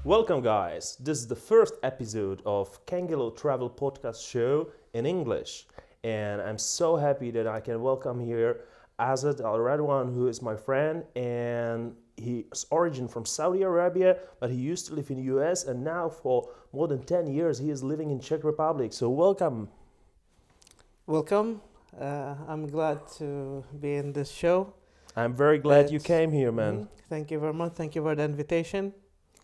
Welcome, guys. This is the first episode of Kangelo Travel Podcast Show in English. And I'm so happy that I can welcome here Azzat Al-Redouan, who is my friend. And his origin from Saudi Arabia, but he used to live in the US. And now for more than 10 years, he is living in Czech Republic. So welcome. Welcome. I'm glad to be in this show. I'm very glad you came here, man. Thank you very much. Thank you for the invitation.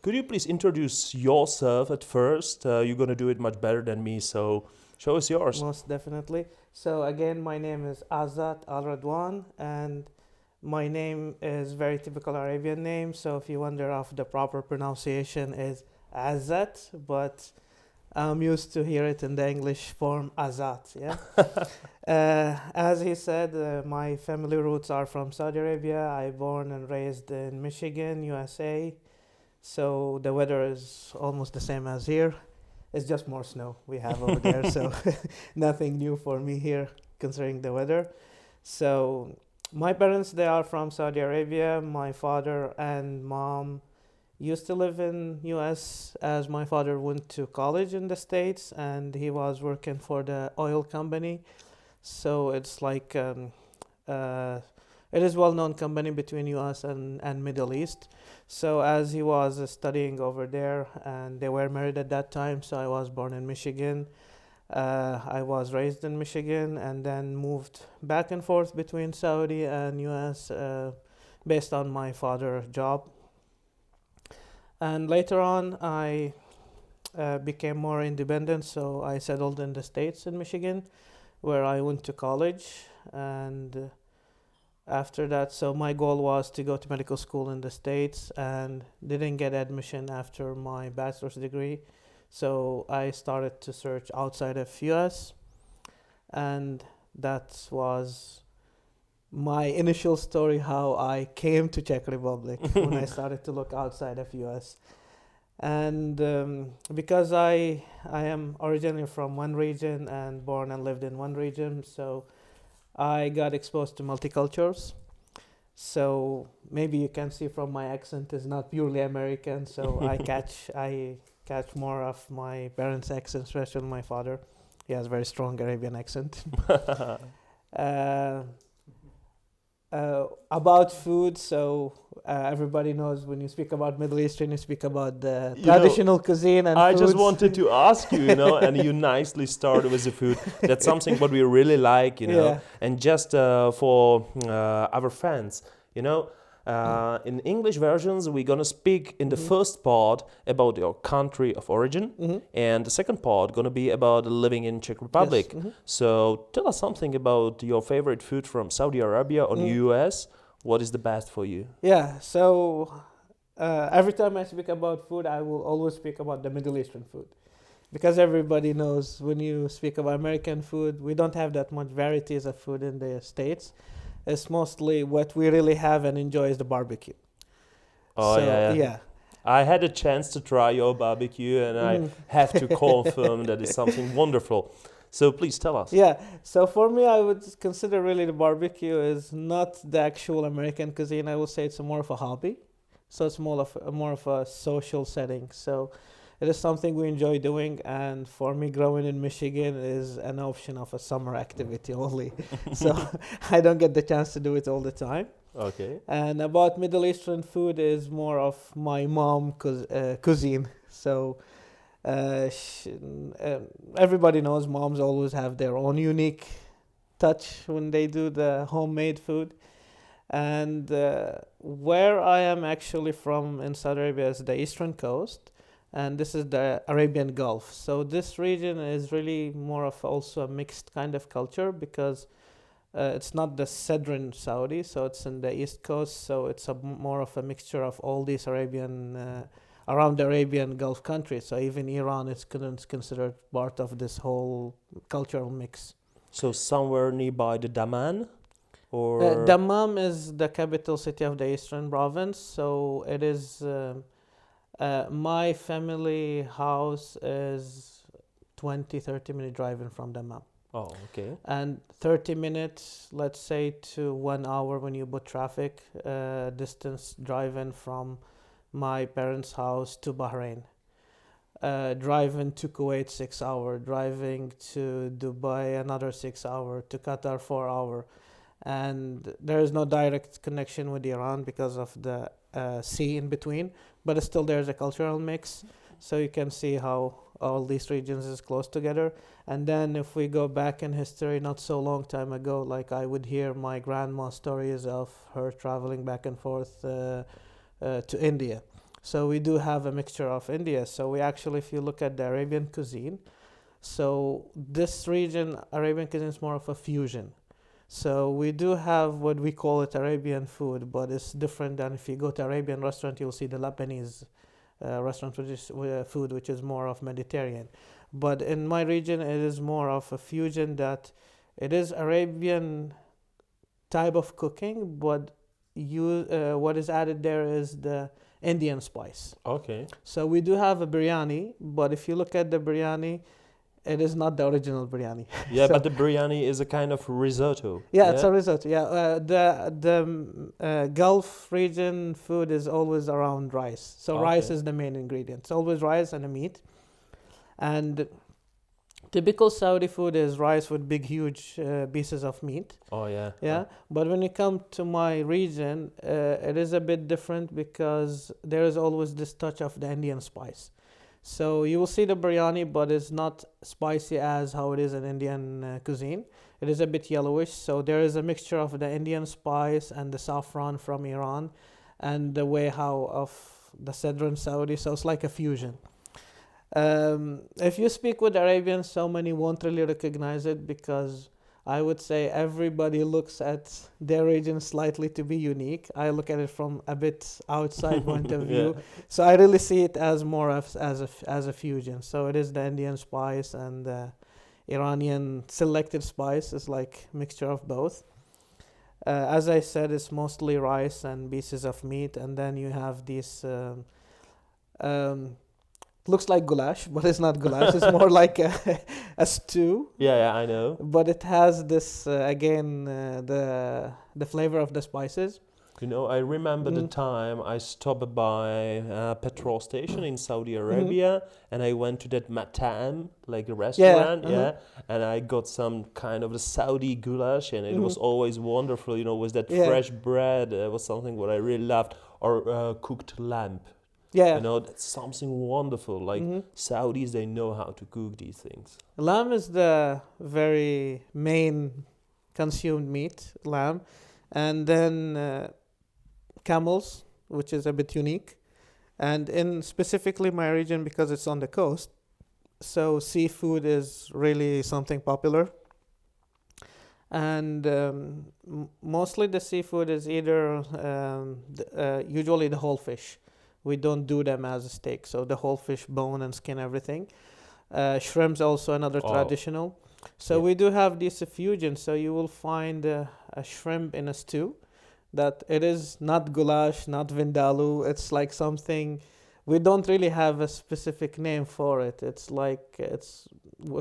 Could you please introduce yourself at first? You're going to do it much better than me, so show us yours. Most definitely. So again, my name is Azzat Al-Redouan, and my name is very typical Arabian name. So if you wonder if the proper pronunciation is Azzat, but I'm used to hear it in the English form Azzat. Yeah. As he said, my family roots are from Saudi Arabia. I born and raised in Michigan, USA. So the weather is almost the same as here. It's just more snow we have over there. So nothing new for me here considering the weather. So my parents, they are from Saudi Arabia. My father and mom used to live in US as my father went to college in the States and he was working for the oil company. So it's like it is well-known company between US and Middle East. So as he was studying over there and they were married at that time, so I was born in Michigan. I was raised in Michigan and then moved back and forth between Saudi and US based on my father's job. And later on, I became more independent, so I settled in the States in Michigan, where I went to college. And after that, so my goal was to go to medical school in the States and didn't get admission after my bachelor's degree. So I started to search outside of US, and that was my initial story how I came to Czech Republic when I started to look outside of US. And because I am originally from one region and born and lived in one region, so I got exposed to multicultures. So maybe you can see from my accent is not purely American, so I catch more of my parents' accent, especially my father. He has a very strong Arabian accent. About food, so everybody knows when you speak about Middle Eastern, you speak about the traditional cuisine and I foods. just wanted to ask you, and you nicely started with the food. That's something what we really like, Yeah. And just for our fans, in English versions, we're going to speak in the first part about your country of origin, and the second part going to be about living in Czech Republic. Yes. So tell us something about your favorite food from Saudi Arabia or US. What is the best for you? Yeah, so every time I speak about food, I will always speak about the Middle Eastern food. Because everybody knows when you speak about American food, we don't have that much varieties of food in the States. It's mostly what we really have and enjoy is the barbecue. Oh, so, yeah. I had a chance to try your barbecue and I have to confirm that it's something wonderful. So please tell us. Yeah, so for me, I would consider really the barbecue is not the actual American cuisine. I would say it's more of a hobby. So it's more of a social setting. So it is something we enjoy doing. And for me, growing in Michigan is an option of a summer activity only. So I don't get the chance to do it all the time. Okay. And about Middle Eastern food is more of my mom cuisine. So everybody knows moms always have their own unique touch when they do the homemade food. And where I am actually from in Saudi Arabia is the eastern coast, and this is the Arabian Gulf. So this region is really more of also a mixed kind of culture because it's not the southern Saudi, so it's in the east coast. So it's more of a mixture of all these around the Arabian Gulf countries. So even Iran is considered part of this whole cultural mix. So somewhere nearby the Daman? Or Dammam is the capital city of the eastern province. So it is, my family house is 20-30 minute driving from Dammam. Oh, okay. And 30 minutes, let's say, to 1 hour when you put traffic distance driving from my parents' house to Bahrain. Driving to Kuwait 6 hour, driving to Dubai another 6 hour, to Qatar 4 hour, and there is no direct connection with Iran because of the sea in between, but still there's a cultural mix, so you can see how all these regions is close together. And then if we go back in history, not so long time ago, like I would hear my grandma's stories of her traveling back and forth to India. So we do have a mixture of India. So we actually, if you look at the Arabian cuisine, so this region, Arabian cuisine is more of a fusion. So we do have what we call it Arabian food, but it's different than if you go to Arabian restaurant, you'll see the Lebanese restaurant, which is food, which is more of Mediterranean. But in my region, it is more of a fusion that it is Arabian type of cooking, but what is added there is the Indian spice. Okay. So we do have a biryani, but if you look at the biryani, it is not the original biryani. Yeah, So- but the biryani is a kind of risotto. Yeah, it's a risotto. Yeah, the Gulf region food is always around rice. So Okay. rice is the main ingredient. It's always rice and a meat. And typical Saudi food is rice with big, huge pieces of meat. Oh yeah. Yeah, but when you come to my region, it is a bit different because there is always this touch of the Indian spice. So you will see the biryani, but it's not spicy as how it is in Indian cuisine. It is a bit yellowish, so there is a mixture of the Indian spice and the saffron from Iran, and the way how of the Cedron Saudi. So it's like a fusion. If you speak with Arabians, so many won't really recognize it because I would say everybody looks at their region slightly to be unique. I look at it from a bit outside point of view. Yeah. So I really see it as more of as a fusion. So it is the Indian spice and the Iranian selected spice. It's like mixture of both. As I said, it's mostly rice and pieces of meat, and then you have these. Looks like goulash, but it's not goulash. It's more like a stew. Yeah, I know. But it has this again the flavor of the spices. You know, I remember the Mhm. time I stopped by a petrol station in Saudi Arabia, and I went to that matam, like a restaurant, uh-huh. and I got some kind of a Saudi goulash, and it was Mhm. always wonderful. You know, with that Yeah. fresh bread, was something what I really loved, or cooked lamb. Yeah. You know, that's something wonderful. Like Mhm. Saudis, they know how to cook these things. Lamb is the very main consumed meat, lamb, and then camels, which is a bit unique, and in specifically my region because it's on the coast, so seafood is really something popular. And mostly the seafood is either usually the whole fish. We don't do them as a steak, so the whole fish, bone and skin, everything. Shrimps also another Oh. traditional. So Yeah. we do have this fusion. So you will find a shrimp in a stew. That it is not goulash, not vindaloo. It's like something. We don't really have a specific name for it. It's like it's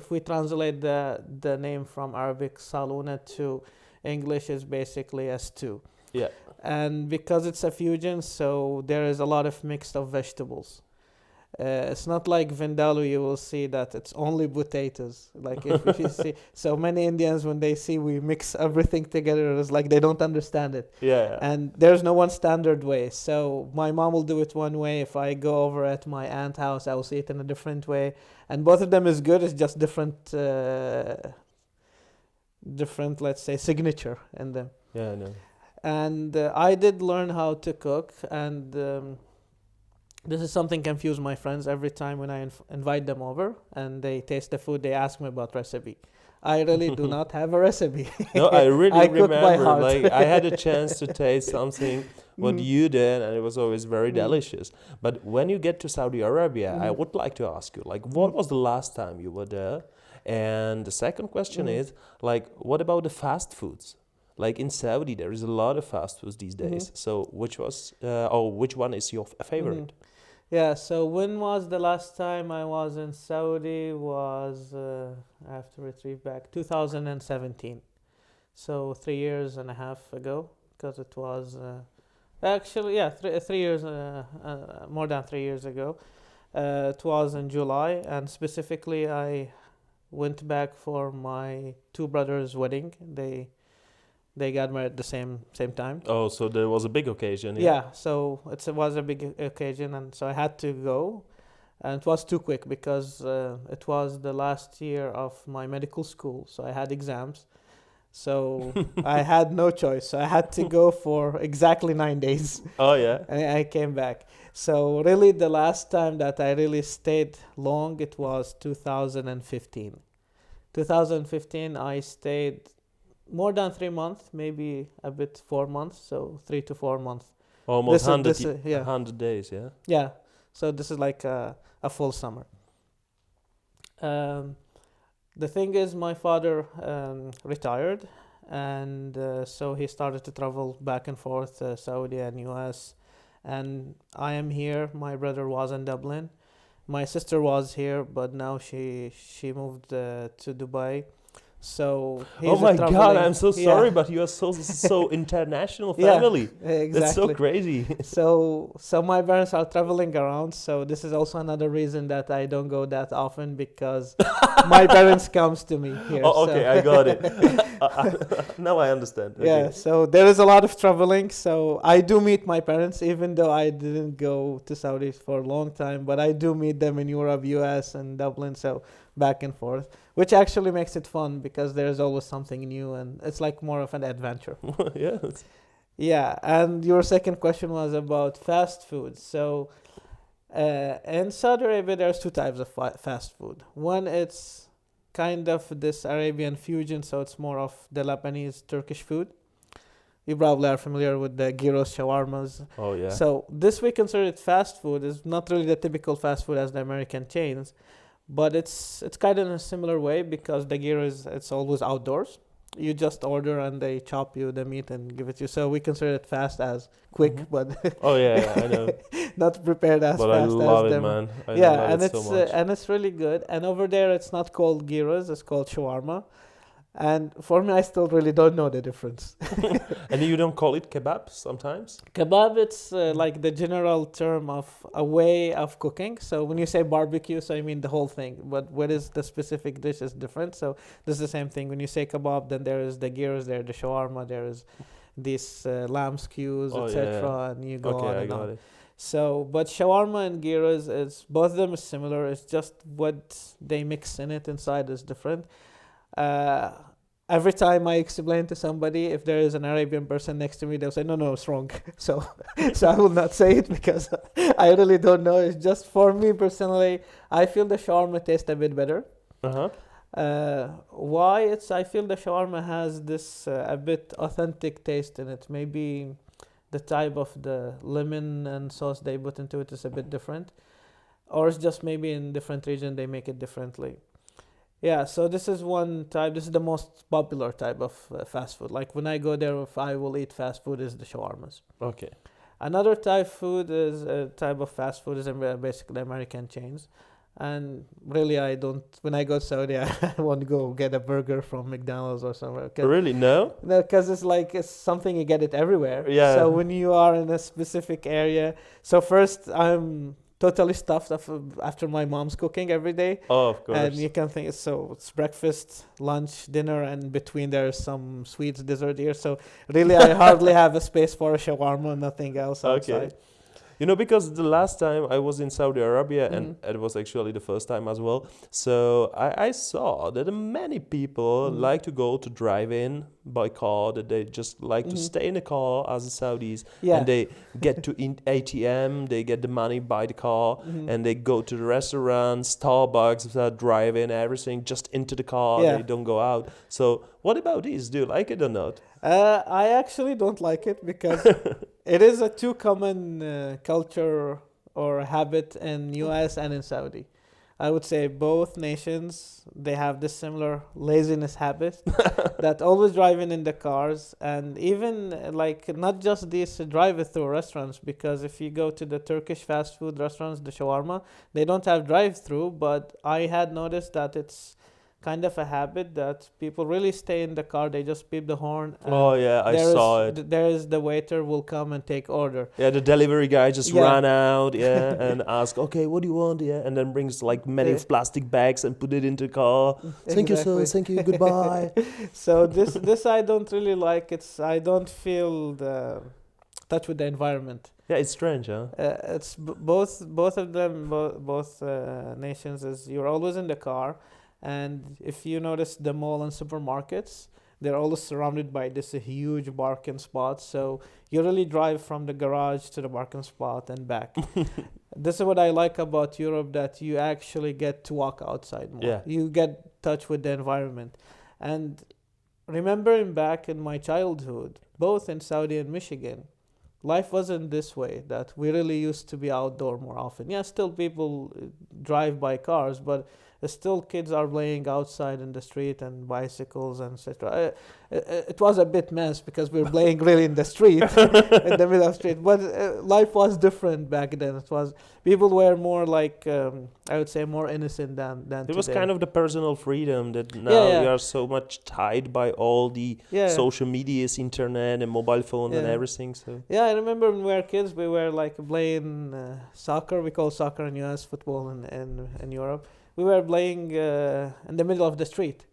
if we translate the name from Arabic saluna to English is basically a stew. Yeah. And because it's a fusion, so there is a lot of mix of vegetables. It's not like vindaloo, you will see that it's only potatoes. Like if you see, so many Indians when they see we mix everything together, it's like they don't understand it. Yeah. And there's no one standard way. So my mom will do it one way. If I go over at my aunt's house, I will see it in a different way. And both of them is good. It's just different, let's say, signature in them. Yeah, I know. And I did learn how to cook, and this is something confuse my friends every time when I invite them over and they taste the food. They ask me about recipe. I really do not have a recipe. No, I really I cook by remember. heart. Like I had a chance to taste something what Mhm. you did, and it was always very Mhm. delicious. But when you get to Saudi Arabia, I Mhm. would like to ask you, like, what was the last time you were there? And the second question Mhm. is, like, what about the fast foods? Like in Saudi, there is a lot of fast foods these days. Mhm. So which one is your favorite? Yeah, so when was the last time I was in Saudi was, I have to retrieve back, 2017. So 3 years and a half ago, because it was Actually, yeah, 3 years, more than 3 years ago. It was in July, and specifically, I went back for my two brothers' wedding. They got married at the same time. Oh, so there was a big occasion, yeah? Yeah, so it was a big occasion, and so I had to go, and it was too quick because it was the last year of my medical school, so I had exams. So I had no choice. So I had to go for exactly 9 days. Oh, yeah? And I came back. So really, the last time that I really stayed long, it was 2015. 2015, I stayed more than 3 months, maybe a bit 4 months, so 3 to 4 months. Almost This 100, is, yeah, 100 days, yeah? yeah. So this is like a full summer. The thing is, my father retired, and so he started to travel back and forth, Saudi and US. And I am here. My brother was in Dublin. My sister was here, but now she moved to Dubai. So Oh he's my God, traveling. I'm so Yeah. sorry, but you are so international Yeah, family. exactly. That's so crazy. So my parents are traveling around. So this is also another reason that I don't go that often because my parents comes to me here. Oh, okay, so. I got it. Now I understand. Okay. Yeah, so there is a lot of traveling. So I do meet my parents, even though I didn't go to Saudi for a long time, but I do meet them in Europe, US, and Dublin. So back and forth, which actually makes it fun because there's always something new and it's like more of an adventure. Yes. Yeah, and your second question was about fast food. So in Saudi Arabia, there's two types of fast food. One, it's kind of this Arabian fusion, so it's more of the Lebanese Turkish food. You probably are familiar with the gyros, shawarmas. Oh, yeah. So this we consider it fast food. It's not really the typical fast food as the American chains, but it's kind of in a similar way because the gyros, it's always outdoors. You just order and they chop you the meat and give it to you. So we consider it fast as quick, Mhm. but Oh, yeah, I know. not prepared as But I fast love as it, them. man. I Yeah, love and it so much. and it's really good. And over there, it's not called gyros; it's called shawarma. And for me, I still really don't know the difference. And you don't call it kebab sometimes? Kebab, it's like the general term of a way of cooking. So when you say barbecue, so I mean the whole thing. But what is the specific dish is different. So this is the same thing. When you say kebab, then there is the gyros, there the shawarma, there is these lamb skews, Oh, etc. yeah. And you go Okay, on I and got on. it. So, but shawarma and gyros is both of them is similar. It's just what they mix in it inside is different. Uh, every time I explain to somebody, if there is an Arabian person next to me, they'll say, "No, it's wrong." So, so I will not say it because I really don't know. It's just for me personally, I feel the shawarma tastes a bit better. Uh-huh. Why? I feel the shawarma has this a bit authentic taste in it. Maybe the type of the lemon and sauce they put into it is a bit different, or it's just maybe in different region they make it differently. Yeah, so this is one type. This is the most popular type of fast food. Like when I go there, if I will eat fast food, is the shawarmas. Okay. Another type of fast food is basically American chains. And really, I don't. When I go to Saudi, I won't go get a burger from McDonald's or somewhere. Really? No? No, because it's something you get it everywhere. Yeah. So when you are in a specific area, so first I'm totally stuffed after my mom's cooking every day. Oh, of course. And you can think it's breakfast, lunch, dinner, and between there's some sweets, dessert here. So really, I hardly have a space for a shawarma, nothing else outside. Okay. You know, because the last time I was in Saudi Arabia, and Mhm. it was actually the first time as well, so I saw that many people Mhm. like to go to drive in by car, that they just like to Mhm. stay in the car as the Saudis, Yeah. and they get to ATM, they get the money by the car, Mhm. and they go to the restaurant, Starbucks, drive in everything just into the car, Yeah. they don't go out. So what about this? Do you like it or not? I actually don't like it because it is a too common culture or habit in US and in Saudi. I would say both nations, they have this similar laziness habit that always driving in the cars, and even like not just these drive-through restaurants, because if you go to the Turkish fast food restaurants, the shawarma, they don't have drive-through, but I had noticed that it's kind of a habit that people really stay in the car. They just beep the horn. Oh yeah, I saw it. There is the waiter will come and take order. Yeah, the delivery guy just Yeah. ran out, yeah, and asked, okay, what do you want? Yeah, and then brings like many of plastic bags and put it into the car. Thank you, sir. Thank you. Goodbye. So this I don't really like. I don't feel the touch with the environment. Yeah, it's strange, huh? It's both of them, both nations, is you're always in the car, and if you notice the mall and supermarkets, they're always surrounded by this huge parking spot. So you really drive from the garage to the parking spot and back. This is what I like about Europe, that you actually get to walk outside more. Yeah. You get touch with the environment. And remembering back in my childhood, both in Saudi and Michigan, life wasn't this way, that we really used to be outdoor more often. Yeah, still people drive by cars, but still kids are playing outside in the street and bicycles and etc. It was a bit mess because we were playing really in the street, in the middle of the street. But life was different back then. It was, people were more like, I would say, more innocent than It was today. kind of the personal freedom that now Yeah. we are so much tied by all the Yeah. social medias, internet, and mobile phones and Yeah. everything. So Yeah, I remember when we were kids, we were like playing soccer. We call soccer in US, football in Europe. We were playing in the middle of the street.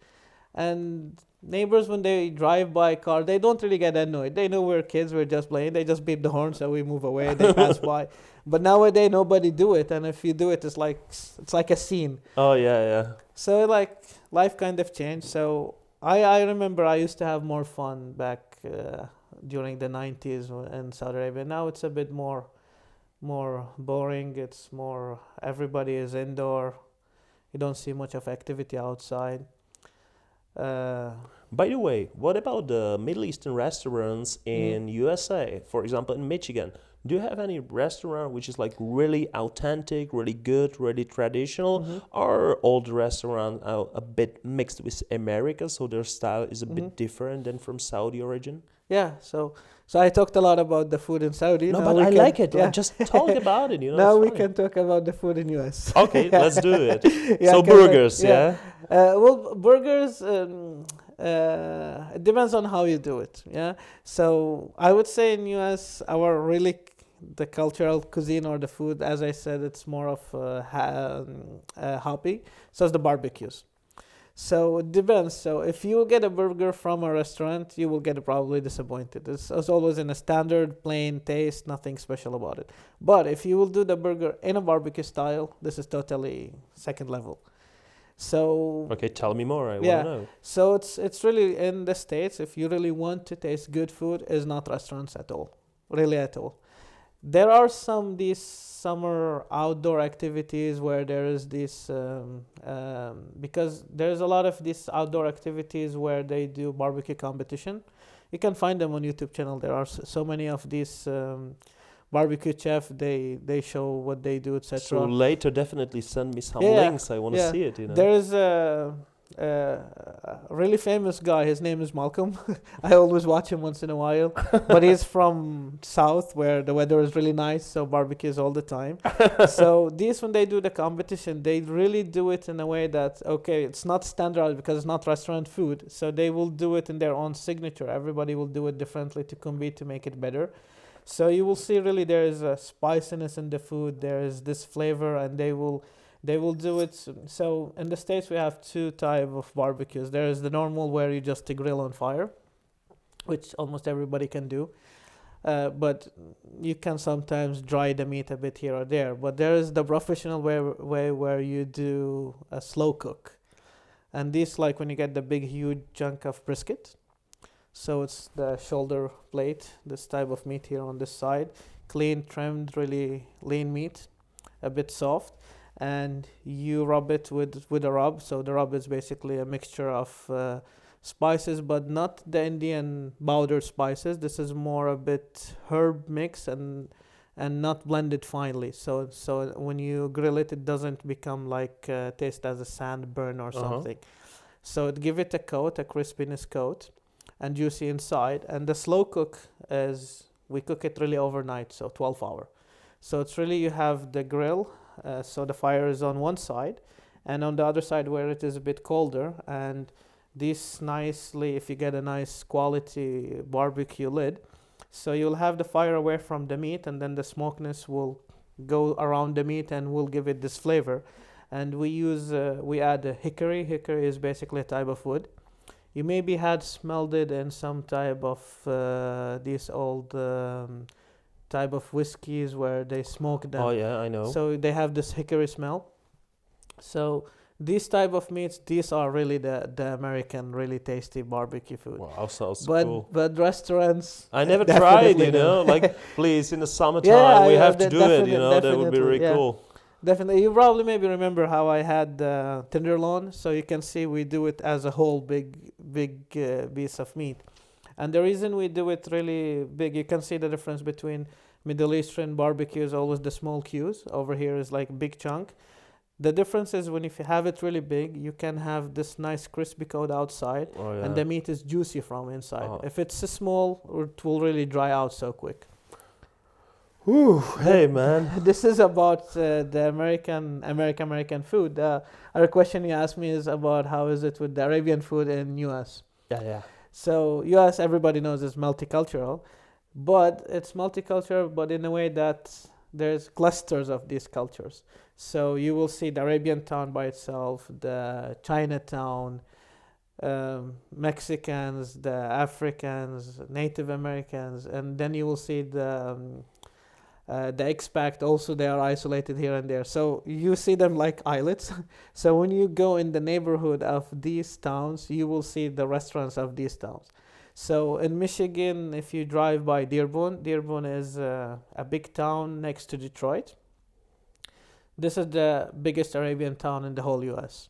And neighbors, when they drive by a car, they don't really get annoyed. They know we're kids, we're just playing. They just beep the horn, so we move away, they pass by. But nowadays, nobody do it. And if you do it, it's like a scene. oh yeah. So like life kind of changed. So I remember I used to have more fun back during the 90s in Saudi Arabia. Now it's a bit more boring. It's more, everybody is indoor. You don't see much of activity outside. By the way, what about the Middle Eastern restaurants in USA? For example, in Michigan, do you have any restaurant which is like really authentic, really good, really traditional, or all the restaurants are a bit mixed with America, so their style is a bit different than from Saudi origin? Yeah, so I talked a lot about the food in Saudi. No, Now but we I can- like it. yeah. Like, just talk about it. Now it's we fine. can talk about the food in US. Okay, let's do it. Yeah, So 'cause, burgers, yeah. Well, burgers, it depends on how you do it. Yeah. So I would say in US, the cultural cuisine or the food, as I said, it's more of a hobby. So it's the barbecues. So it depends. So if you get a burger from a restaurant, you will get probably disappointed. It's always in a standard, plain taste, nothing special about it. But if you will do the burger in a barbecue style, this is totally second level. So Okay, tell me more. I Yeah. want to know. so it's really in the States, if you really want to taste good food, is not restaurants at all, really at all. There are these summer outdoor activities where there is this, because there's a lot of these outdoor activities where they do barbecue competition. You can find them on YouTube channel. There are so many of these barbecue chef. They show what they do, etc. So later, definitely send me some Yeah, links. I want to yeah. see it. There is a really famous guy. His name is Malcolm. I always watch him once in a while. But he's from South where the weather is really nice, so barbecues all the time. So when they do the competition, they really do it in a way that, okay, it's not standardized because it's not restaurant food. So they will do it in their own signature. Everybody will do it differently to compete to make it better. So you will see really there is a spiciness in the food. There is this flavor, and they will do it. So in the States, we have two types of barbecues. There is the normal where you just grill on fire, which almost everybody can do. But you can sometimes dry the meat a bit here or there. But there is the professional way where you do a slow cook. And this, like when you get the big, huge chunk of brisket. So it's the shoulder plate, this type of meat here on this side. Clean, trimmed, really lean meat, a bit soft. And you rub it with a rub. So the rub is basically a mixture of spices, but not the Indian powdered spices. This is more a bit herb mix and not blended finely. So when you grill it, it doesn't become like taste as a sand burn or something. So it give it a coat, a crispiness coat, and juicy inside. And the slow cook we cook it really overnight, so 12 hour. So it's really, you have the grill. So the fire is on one side, and on the other side where it is a bit colder. And this nicely, if you get a nice quality barbecue lid, so you'll have the fire away from the meat, and then the smokiness will go around the meat and will give it this flavor. And we add a hickory. Hickory is basically a type of wood. You maybe had smelled it in some type of these old type of whiskeys where they smoke them. Oh yeah, I know. So they have this hickory smell. So these type of meats, these are really the American really tasty barbecue food. Wow, sounds But cool. restaurants, I never definitely tried, you know, no. like please in the summertime Yeah, we yeah, have to do it, you know, that would be definitely, really yeah. cool. Definitely, you probably maybe remember how I had tenderloin. So you can see we do it as a whole big piece of meat. And the reason we do it really big, you can see the difference between Middle Eastern barbecue is always the small cubes. Over here is like big chunk. The difference is when if you have it really big, you can have this nice crispy coat outside, Oh yeah. and the meat is juicy from inside. Oh. If it's small, it will really dry out so quick. Whew, hey man. This is about the American food. Other question you asked me is about how is it with the Arabian food in US. Yeah. So US, everybody knows, is multicultural, but it's multicultural, but in a way that there's clusters of these cultures. So you will see the Arabian town by itself, the Chinatown, Mexicans, the Africans, Native Americans, and then you will see the expat. Also, they are isolated here and there. So you see them like islets. So when you go in the neighborhood of these towns, you will see the restaurants of these towns. So in Michigan, if you drive by Dearborn is a big town next to Detroit. This is the biggest Arabian town in the whole US.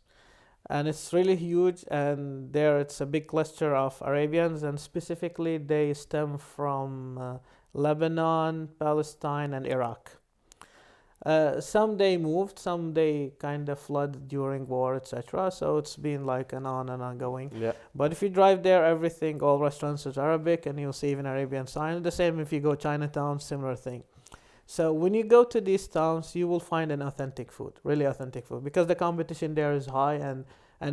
And it's really huge, and there it's a big cluster of Arabians, and specifically they stem from Lebanon, Palestine, and Iraq. Some they moved, some they kind of flooded during war, etc. So it's been like an on and ongoing. Yeah. But if you drive there, everything, all restaurants is Arabic, and you'll see even Arabian sign. The same if you go Chinatown, similar thing. So when you go to these towns, you will find an authentic food, really authentic food, because the competition there is high, and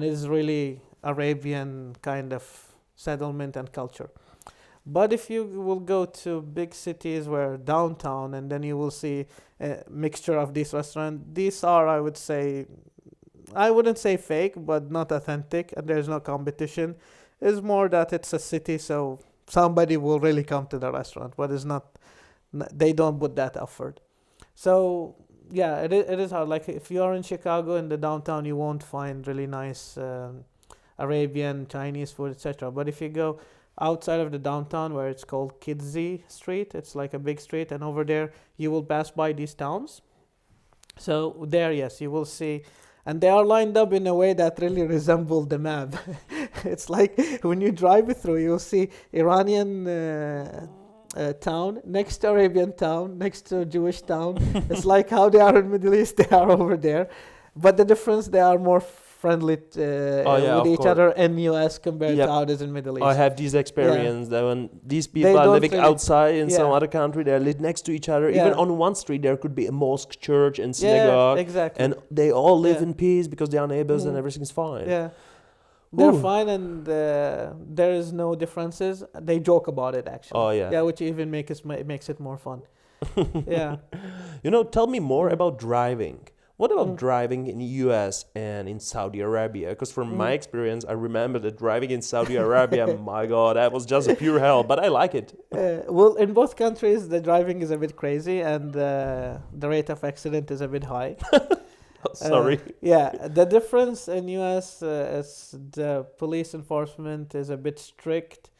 is really Arabian kind of settlement and culture. But if you will go to big cities where downtown, and then you will see a mixture of these restaurants, these are, I would say, I wouldn't say fake, but not authentic, and there's no competition. It's more that it's a city, so somebody will really come to the restaurant, but it's not, they don't put that effort. So yeah, it is hard. Like if you are in Chicago in the downtown, you won't find really nice Arabian, Chinese food, etc. But if you go outside of the downtown, where it's called Kidzi Street, it's like a big street, and over there you will pass by these towns. So there, yes, you will see, and they are lined up in a way that really resemble the map. It's like when you drive through, you'll see Iranian town next to Arabian town, next to Jewish town. It's like how they are in Middle East, they are over there. But the difference, they are more friendly with each other in US compared to how it is in Middle East. I have these experience that when these people are living outside in some other country, they live next to each other. Even on one street, there could be a mosque, church, and synagogue. Yeah, exactly. And they all live in peace because they are neighbors and everything's fine. Yeah. They're fine, and there is no differences. They joke about it, actually. Oh, yeah. Yeah, which even makes it more fun. Yeah. You know, tell me more about driving. What about driving in US and in Saudi Arabia? Because from my experience, I remember that driving in Saudi Arabia, my God, that was just a pure hell, but I like it. Well, in both countries, the driving is a bit crazy, and the rate of accident is a bit high. Sorry. Yeah, the difference in US is the police enforcement is a bit strict,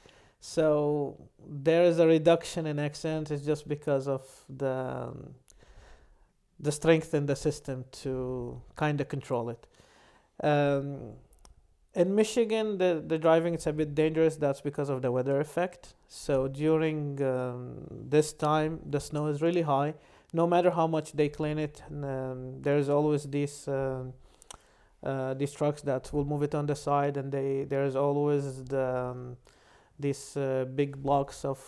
so there is a reduction in accidents. It's just because of the strength in the system to kind of control it. In Michigan, the driving is a bit dangerous. That's because of the weather effect. So during this time, the snow is really high. No matter how much they clean it, there's always these trucks that will move it on the side, and there's always these big blocks of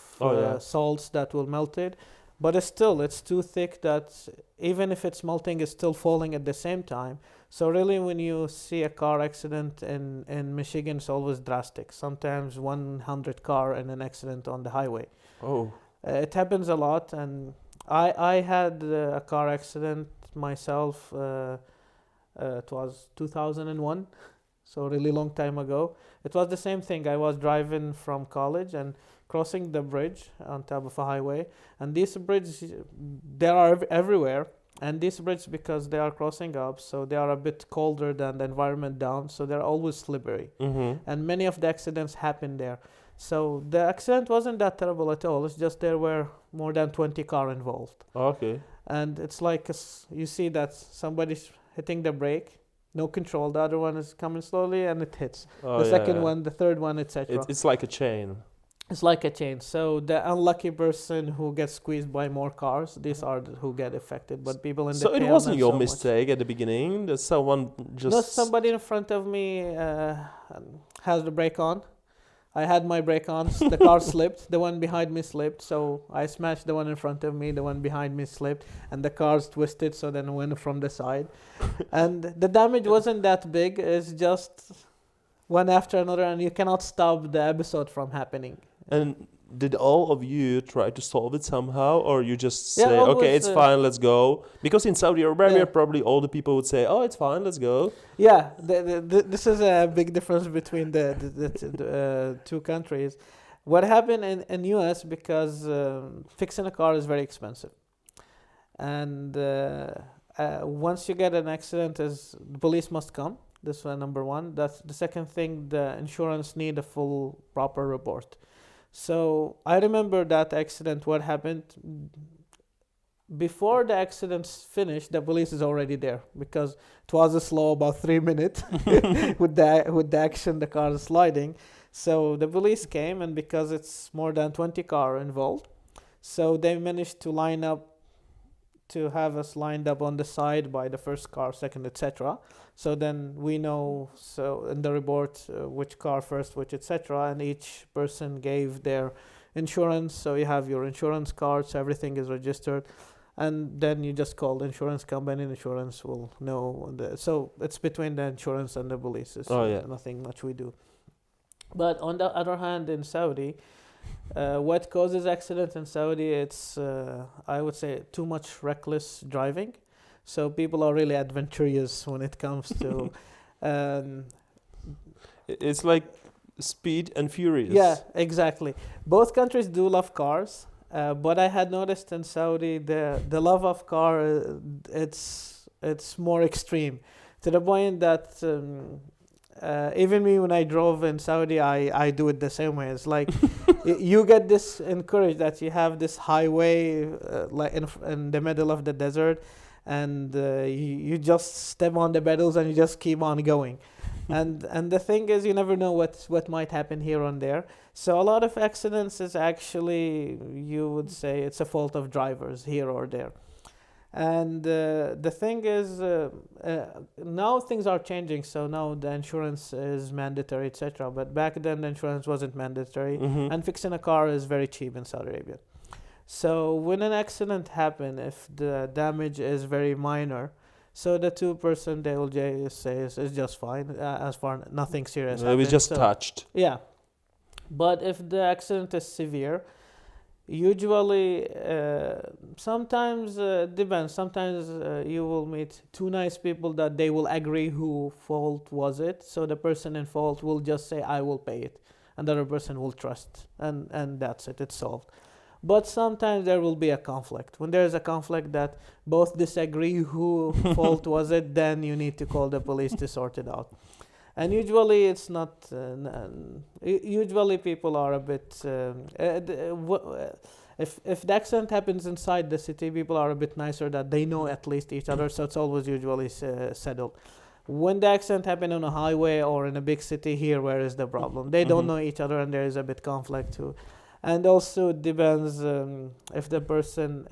salts that will melt it. But it's too thick that even if it's melting, it's still falling at the same time. So really, when you see a car accident in Michigan, it's always drastic. Sometimes 100 car in an accident on the highway. Oh. It happens a lot, and I had a car accident myself. It was 2001, so really long time ago. It was the same thing. I was driving from college and crossing the bridge on top of a highway, and these bridges, they are everywhere. And these bridges, because they are crossing up, so they are a bit colder than the environment down, so they're always slippery. And many of the accidents happen there. So the accident wasn't that terrible at all. It's just there were more than 20 cars involved. Okay. And it's like you see that somebody's hitting the brake, no control. The other one is coming slowly, and it hits. The second one, the third one, etc. It's like a chain. It's like a chain. So the unlucky person who gets squeezed by more cars, these are who get affected. But people in the So it tail, wasn't not your so mistake at the beginning that someone just... No, somebody in front of me has the brake on. I had my brake on. The car slipped. The one behind me slipped. So I smashed the one in front of me. The one behind me slipped. And the car's twisted. So then I went from the side. And the damage wasn't that big. It's just one after another. And you cannot stop the episode from happening. And did all of you try to solve it somehow, or you just Yeah, say, always, okay, it's fine, let's go? Because in Saudi Arabia, Yeah. probably all the people would say, oh, it's fine, let's go. Yeah, this is a big difference between the two countries. What happened in US, because fixing a car is very expensive. And once you get an accident, the police must come. This was number one. That's the second thing. The insurance need a full proper report. So I remember that accident. What happened before the accident's finished? The police is already there because it was a slow about 3 minutes with the action. The car is sliding. So the police came, and because it's more than 20 cars involved, so they managed to have us lined up on the side by the first car, second, etc. So then we know, so in the report, which car first, which, etc. And each person gave their insurance. So you have your insurance card, so everything is registered. And then you just call the insurance company, and insurance will know. So it's between the insurance and the police. Nothing much we do. But on the other hand, in Saudi, what causes accidents in Saudi, it's, I would say, too much reckless driving. So people are really adventurous when it comes to... It's like Speed and Furious. Yeah, exactly. Both countries do love cars, but I had noticed in Saudi the love of car, it's more extreme, to the point that even me, when I drove in Saudi, I do it the same way. It's like you get this encouraged that you have this highway like in the middle of the desert, and you just step on the pedals and you just keep on going. and the thing is, you never know what might happen here and there. So a lot of accidents is actually, you would say, it's a fault of drivers here or there. And the thing is, now things are changing. So now the insurance is mandatory, etc. But back then the insurance wasn't mandatory, and fixing a car is very cheap in Saudi Arabia. So when an accident happens, if the damage is very minor, so the two-person, they will just say it's just fine, as far nothing serious happened. It was just touched. Yeah. But if the accident is severe, usually, sometimes depends. Sometimes you will meet two nice people that they will agree who fault was it. So the person in fault will just say, I will pay it. And the other person will trust. And that's it. It's solved. But sometimes there will be a conflict. When there is a conflict that both disagree who fault was it, then you need to call the police to sort it out. And usually it's not, usually people are a bit, if the accident happens inside the city, people are a bit nicer that they know at least each other, so it's always usually settled. When the accident happened on a highway or in a big city here, where is the problem? They don't know each other, and there is a bit conflict too. And also it depends if the person,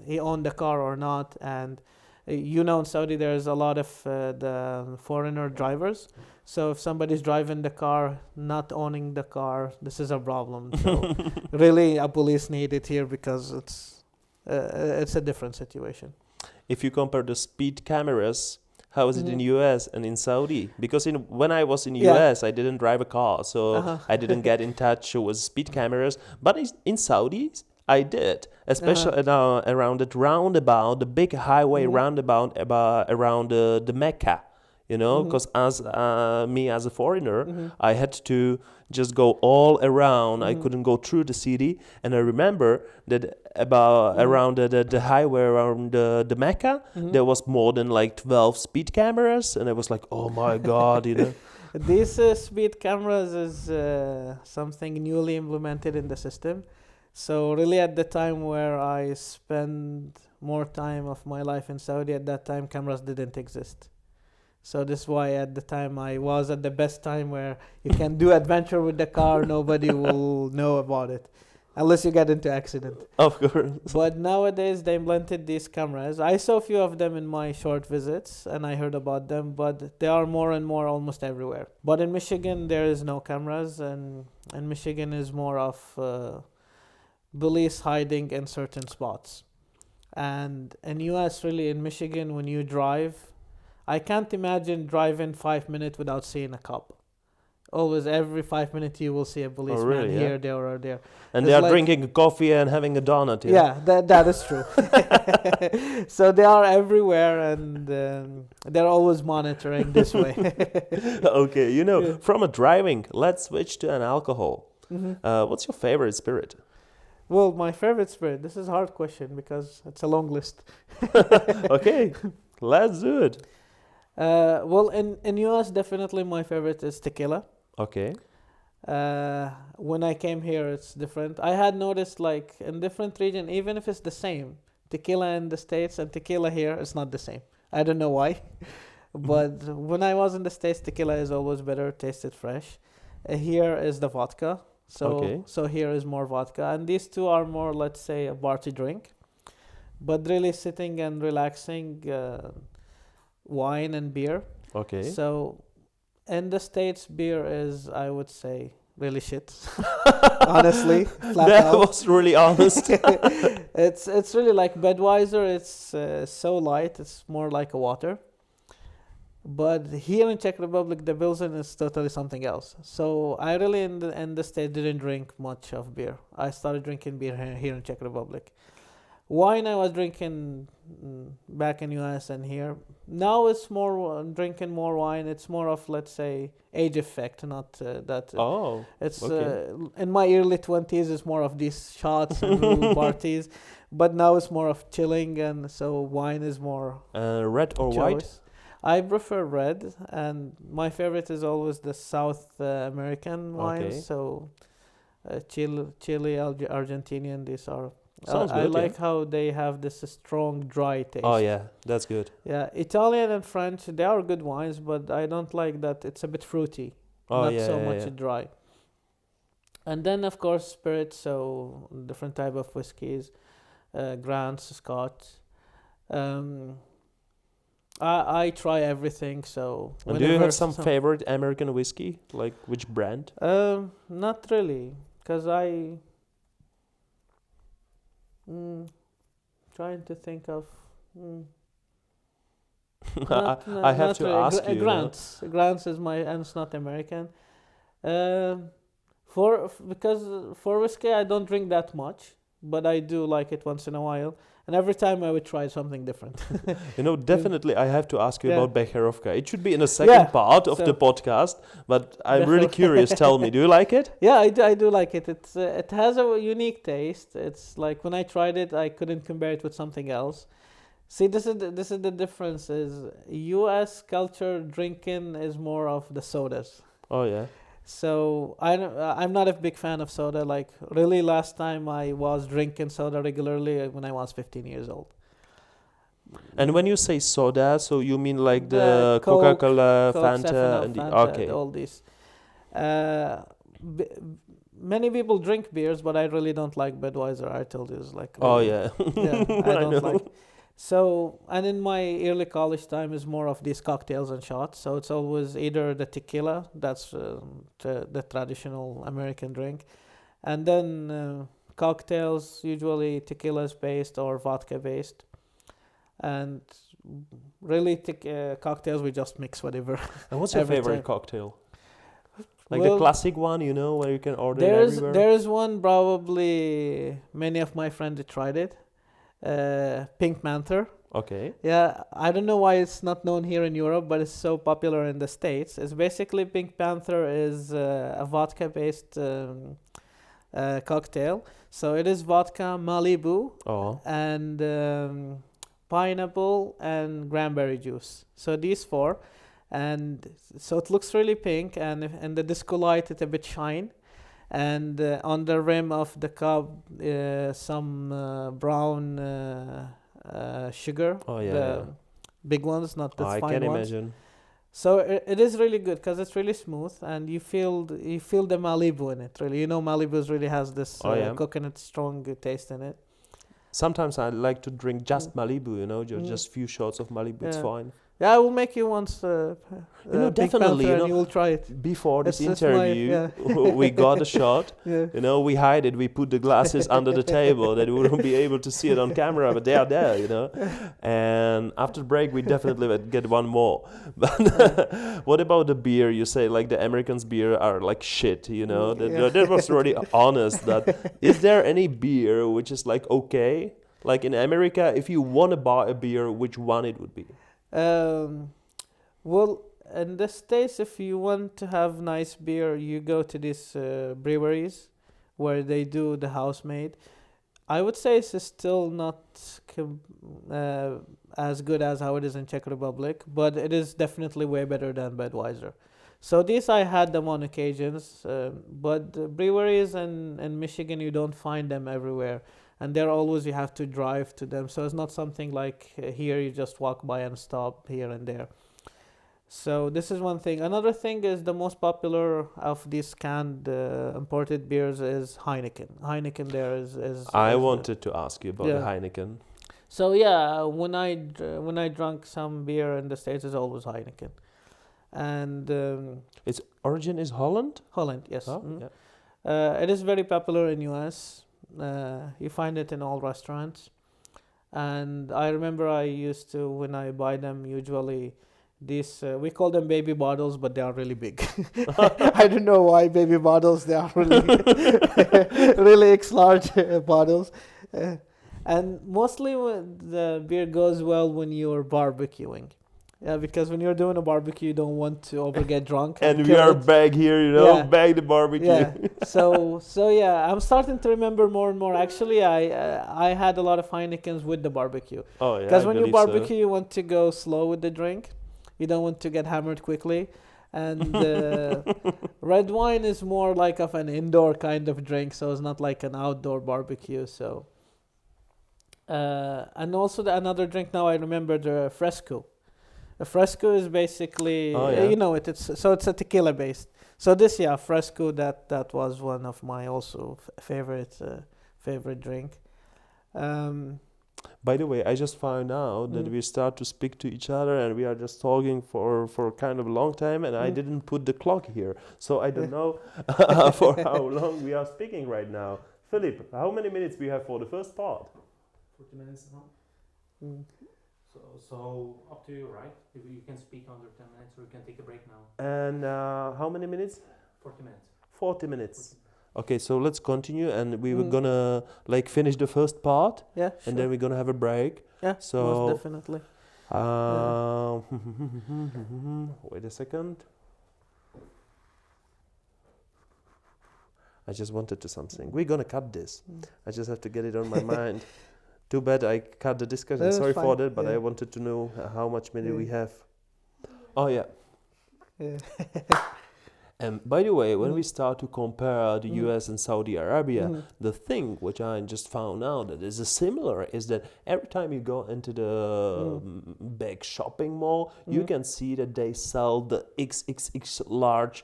he owned the car or not. And in Saudi there's a lot of the foreigner drivers. So if somebody's driving the car, not owning the car, this is a problem. So really a police need it here, because it's a different situation. If you compare the speed cameras, how is it in US and in Saudi? Because when I was in US, I didn't drive a car, so I didn't get in touch with speed cameras. But in Saudi, I did, especially around that roundabout, the big highway roundabout around the Mecca. Because as me as a foreigner, I had to just go all around. I couldn't go through the city. And I remember that around the highway around the Mecca, there was more than like 12 speed cameras. And I was like, oh my God, These speed cameras is something newly implemented in the system. So really at the time where I spent more time of my life in Saudi, at that time cameras didn't exist. So this is why at the time I was at the best time where you can do adventure with the car, nobody will know about it, unless you get into accident. Of course. But nowadays they implemented these cameras. I saw a few of them in my short visits and I heard about them, but they are more and more almost everywhere. But in Michigan there is no cameras, and Michigan is more of police hiding in certain spots. And in US, really in Michigan, when you drive, I can't imagine driving 5 minutes without seeing a cop. Always, every 5 minutes, you will see a policeman here, there, or there. And they are drinking a coffee and having a donut. Yeah, that is true. So they are everywhere, and they're always monitoring this way. Okay, from a driving, let's switch to an alcohol. What's your favorite spirit? Well, my favorite spirit, this is a hard question because it's a long list. Okay, let's do it. Well, in US, definitely my favorite is tequila. Okay. When I came here, it's different. I had noticed, like, in different region, even if it's the same, tequila in the States and tequila here, it's not the same. I don't know why. But when I was in the States, tequila is always better, tasted fresh. Here is the vodka. So here is more vodka. And these two are more, let's say, a party drink. But really sitting and relaxing, wine and beer. Okay. So in the States, beer is, I would say, really shit. Honestly, flat that out. was really honest. It's really like Budweiser. It's so light. It's more like a water. But here in Czech Republic, the Pilsen is totally something else. So I really in the States didn't drink much of beer. I started drinking beer here in Czech Republic. Wine I was drinking back in US and here. Now it's more drinking more wine. It's more of, let's say, age effect, not that. It's in my early 20s. It's more of these shots and parties, but now it's more of chilling, and so wine is more. Red or choice. white? I prefer red, and my favorite is always the South American wines. So Chile, Argentinian. These are. Sounds good. I like how they have this strong, dry taste. Oh yeah, that's good. Yeah, Italian and French, they are good wines, but I don't like that it's a bit fruity, not so much dry. And then, of course, spirits, so different type of whiskeys, Grants, Scotch. I try everything, so... And do you have some favorite American whiskey? Like which brand? Not really, because trying to think of... I have to really. Ask you. Grants is my, and it's not American. Because for whiskey I don't drink that much, but I do like it once in a while. And every time I would try something different. Definitely I have to ask you about Becherovka. It should be in the second part of the podcast, but I'm really curious. Tell me, do you like it? Yeah, I do like it. It has a unique taste. It's like when I tried it, I couldn't compare it with something else. See, this is the difference. Is U.S. culture drinking is more of the sodas. Oh yeah. So I'm not a big fan of soda. Like really, last time I was drinking soda regularly when I was 15 years old. And when you say soda, so you mean like the Coca-Cola, Fanta, and Fanta, all these. Many people drink beers, but I really don't like Budweiser. I told you, it's like really, yeah. I don't like. So, and in my early college time is more of these cocktails and shots. So it's always either the tequila, that's the traditional American drink, and then cocktails, usually tequilas based or vodka based, and really cocktails we just mix whatever. And what's your every favorite time. cocktail? Like the Well, classic one, you know, where you can order it There's everywhere? there's one probably many of my friends have tried it. Pink Panther. Okay. Yeah, I don't know why it's not known here in Europe, but it's so popular in the States. It's basically Pink Panther is a vodka-based cocktail. So it is vodka, Malibu, Oh. and pineapple and cranberry juice. So these four, and so it looks really pink, and the disco light it a bit shine, and on the rim of the cup some brown sugar. Oh, yeah, the yeah. big ones, not the I fine can ones. imagine. So it is really good because it's really smooth, and you feel the Malibu in it. Really, Malibu really has this Oh, yeah. coconut strong taste in it. Sometimes I like to drink just Malibu, you know, Mm. just few shots of Malibu, it's Yeah. fine. Yeah, I will make you once. Pink definitely, Panther, you and you will try it. Before this It's my- interview, we got a shot. Yeah. You know, we hide it. We put the glasses under the table that we wouldn't be able to see it on camera, but they are there, you know. And after break, we definitely would get one more. But what about the beer? You say like the Americans' beer are like shit, you know. That was really honest. Is there any beer which is like okay? Like in America, if you want to buy a beer, which one it would be? Well, in the States, if you want to have nice beer, you go to these breweries where they do the house made. I would say it's still not as good as how it is in Czech Republic, but it is definitely way better than Budweiser. So these I had them on occasions, but the breweries in Michigan, you don't find them everywhere. And they're always, you have to drive to them. So it's not something like here you just walk by and stop here and there. So this is one thing. Another thing is the most popular of these canned imported beers is Heineken. Heineken there is I wanted to ask you about the Yeah. Heineken. So yeah, when I drank some beer in the States, it's always Heineken. And Its origin is Holland? Holland, yes. Oh, Mm. yeah. It is very popular in US. You find it in all restaurants. And I remember I used to, when I buy them, usually these, we call them baby bottles, but they are really big. I don't know why baby bottles, they are really, really X-large bottles. And mostly the beer goes well when you're barbecuing. Yeah, because when you're doing a barbecue, you don't want to get drunk. And we kill are it. back here, you know, Yeah. back the barbecue. Yeah. So yeah, I'm starting to remember more and more. Actually, I had a lot of Heinekens with the barbecue. Oh, yeah. Because I when you believe so. barbecue, you want to go slow with the drink. You don't want to get hammered quickly. And red wine is more like of an indoor kind of drink, so it's not like an outdoor barbecue. So, and also another drink now I remember, the Fresco. A Fresco is basically, Oh, yeah. you know, it's a tequila based. So this, yeah, Fresco, that was one of my also favorite drink. By the way, I just found out that we start to speak to each other and we are just talking for kind of a long time, and I didn't put the clock here. So I don't know for how long we are speaking right now. Philip, how many minutes we have for the first part? 40 minutes now. Mm. So up to you, right? If you can speak under 10 minutes, or you can take a break now. And how many minutes? 40 minutes. 40 minutes. Okay, so let's continue, and we were gonna like finish the first part, Yeah, sure. and then we're gonna have a break. Yeah, So most definitely. Wait a second. I just wanted to something. We're gonna cut this. I just have to get it on my mind. Too bad I cut the discussion. That's Sorry for fine, that, but yeah. I wanted to know how much minute we Yeah. have. Oh yeah. Yeah. And by the way, when we start to compare the US and Saudi Arabia, Mhm. the thing which I just found out that is similar is that every time you go into the big shopping mall, you can see that they sell the XXX large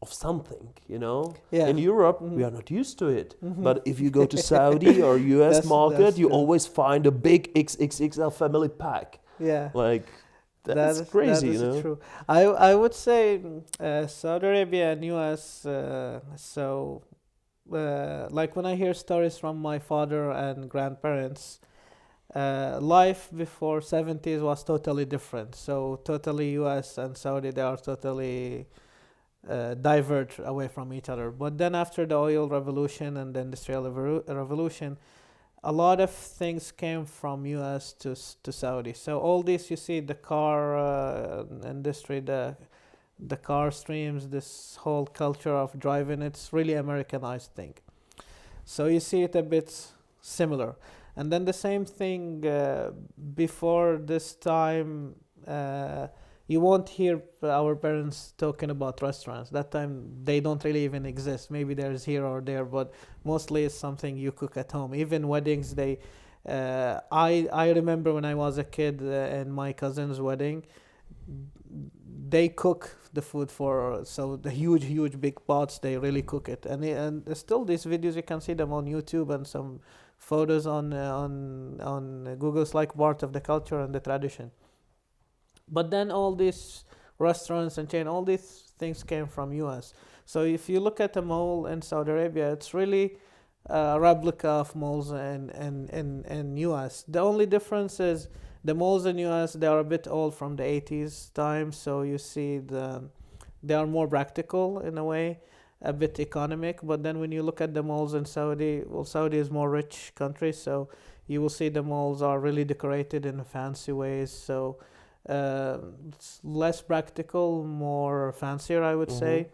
of something, you know? Yeah. In Europe, we are not used to it. But if you go to Saudi or US That's market, you true. always find a big XXXL family pack. Yeah. Like, that's crazy, you know? True. I would say Saudi Arabia and US. So like when I hear stories from my father and grandparents, life before 70s was totally different. So totally US and Saudi, they are totally diverge away from each other. But then after the oil revolution and the industrial revolution, a lot of things came from US to Saudi. So all this you see, the car industry, the car streams, this whole culture of driving, it's really Americanized thing. So you see it a bit similar. And then the same thing before this time, you won't hear our parents talking about restaurants. That time they don't really even exist. Maybe there's here or there, but mostly it's something you cook at home. Even weddings, I remember when I was a kid in my cousin's wedding, they cook the food so the huge big pots, they really cook it. And still these videos, you can see them on YouTube and some photos on Google's, like part of the culture and the tradition. But then all these restaurants and chain, all these things came from US. So if you look at a mall in Saudi Arabia, it's really a replica of malls in US. The only difference is the malls in US, they are a bit old from the 80s time. So you see they are more practical in a way, a bit economic. But then when you look at the malls in Saudi, well, Saudi is more rich country. So you will see the malls are really decorated in fancy ways. So it's less practical, more fancier, I would say.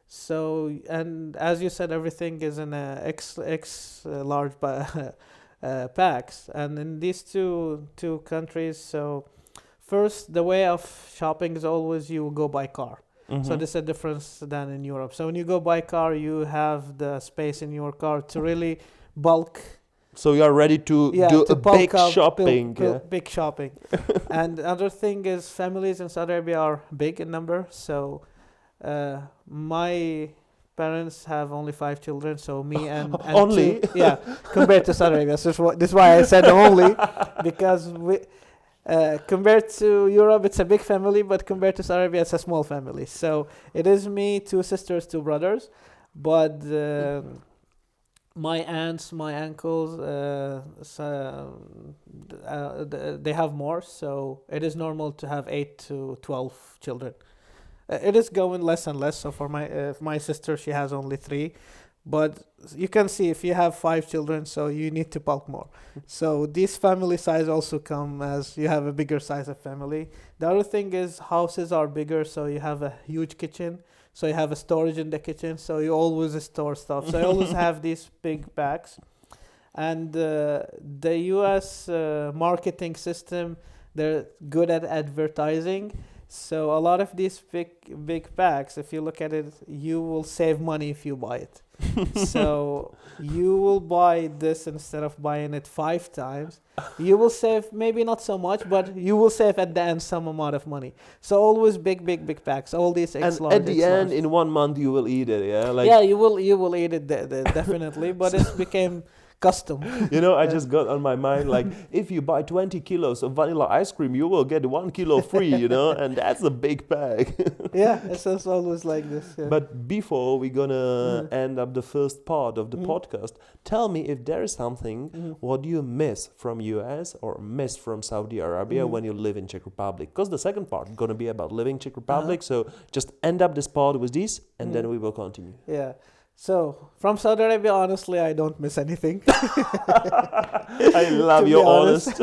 So, and as you said, everything is in a X large packs. And in these two countries, so first, the way of shopping is always you go by car. So this is a difference than in Europe. So when you go by car, you have the space in your car to really bulk. So you are ready to do a big shopping. Big shopping. And the other thing is families in Saudi Arabia are big in number. So my parents have only 5 children. So me and only? Compared to Saudi Arabia. So this is why I said only, because compared to Europe, it's a big family, but compared to Saudi Arabia, it's a small family. So it is me, 2 sisters, 2 brothers. But my aunts, my uncles, they have more, so it is normal to have 8 to 12 children. It is going less and less. So for my sister, she has only 3, but you can see if you have 5 children, so you need to bulk more. So this family size also come as you have a bigger size of family. The other thing is houses are bigger, so you have a huge kitchen. So you have a storage in the kitchen, so you always store stuff. So I always have these big bags. And the US marketing system, they're good at advertising. So a lot of these big bags, if you look at it, you will save money if you buy it. So you will buy this instead of buying it 5 times. You will save maybe not so much, but you will save at the end some amount of money. So always big packs. All these X large. And at the end, in 1 month, you will eat it. Yeah, yeah, you will eat it definitely. But it became custom. I just got on my mind, like, if you buy 20 kilos of vanilla ice cream, you will get 1 kilo free, and that's a big bag. Yeah, it's always like this. Yeah. But before we're gonna end up the first part of the podcast, tell me if there is something what you miss from US or miss from Saudi Arabia when you live in Czech Republic. Because the second part is gonna be about living Czech Republic. So just end up this part with this, and then we will continue. Yeah. So, from Saudi Arabia, honestly, I don't miss anything. I love your honest.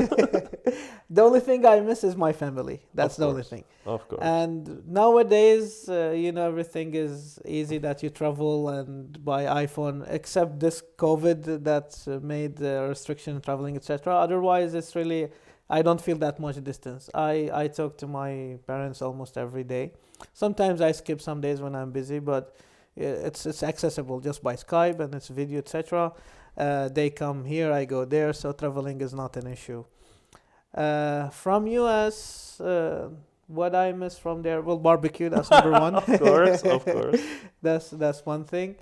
The only thing I miss is my family. That's the only thing. Of course. And nowadays, everything is easy that you travel and buy iPhone, except this COVID that made the restriction traveling, etc. Otherwise, it's really, I don't feel that much distance. I talk to my parents almost every day. Sometimes I skip some days when I'm busy, but it's accessible just by Skype and it's video, etc. They come here, I go there, so traveling is not an issue. From US, what I miss from there, well, barbecue, that's number one. Of course. That's one thing.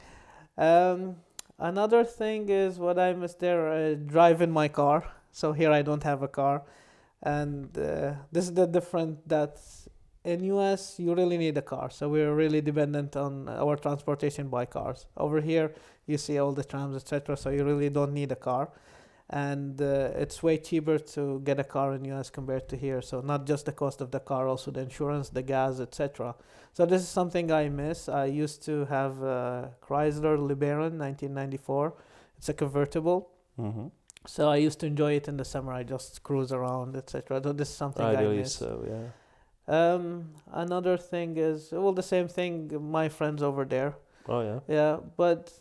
Another thing is what I miss there, driving my car. So here I don't have a car, and this is the difference that in US, you really need a car. So we're really dependent on our transportation by cars. Over here, you see all the trams, etc. So you really don't need a car. And it's way cheaper to get a car in US compared to here. So not just the cost of the car, also the insurance, the gas, etc. So this is something I miss. I used to have a Chrysler LeBaron 1994. It's a convertible. Mm-hmm. So I used to enjoy it in the summer. I just cruise around, etc. So this is something I Ideally miss. so, yeah. Another thing is, well, the same thing, my friends over there. Oh, yeah. Yeah, but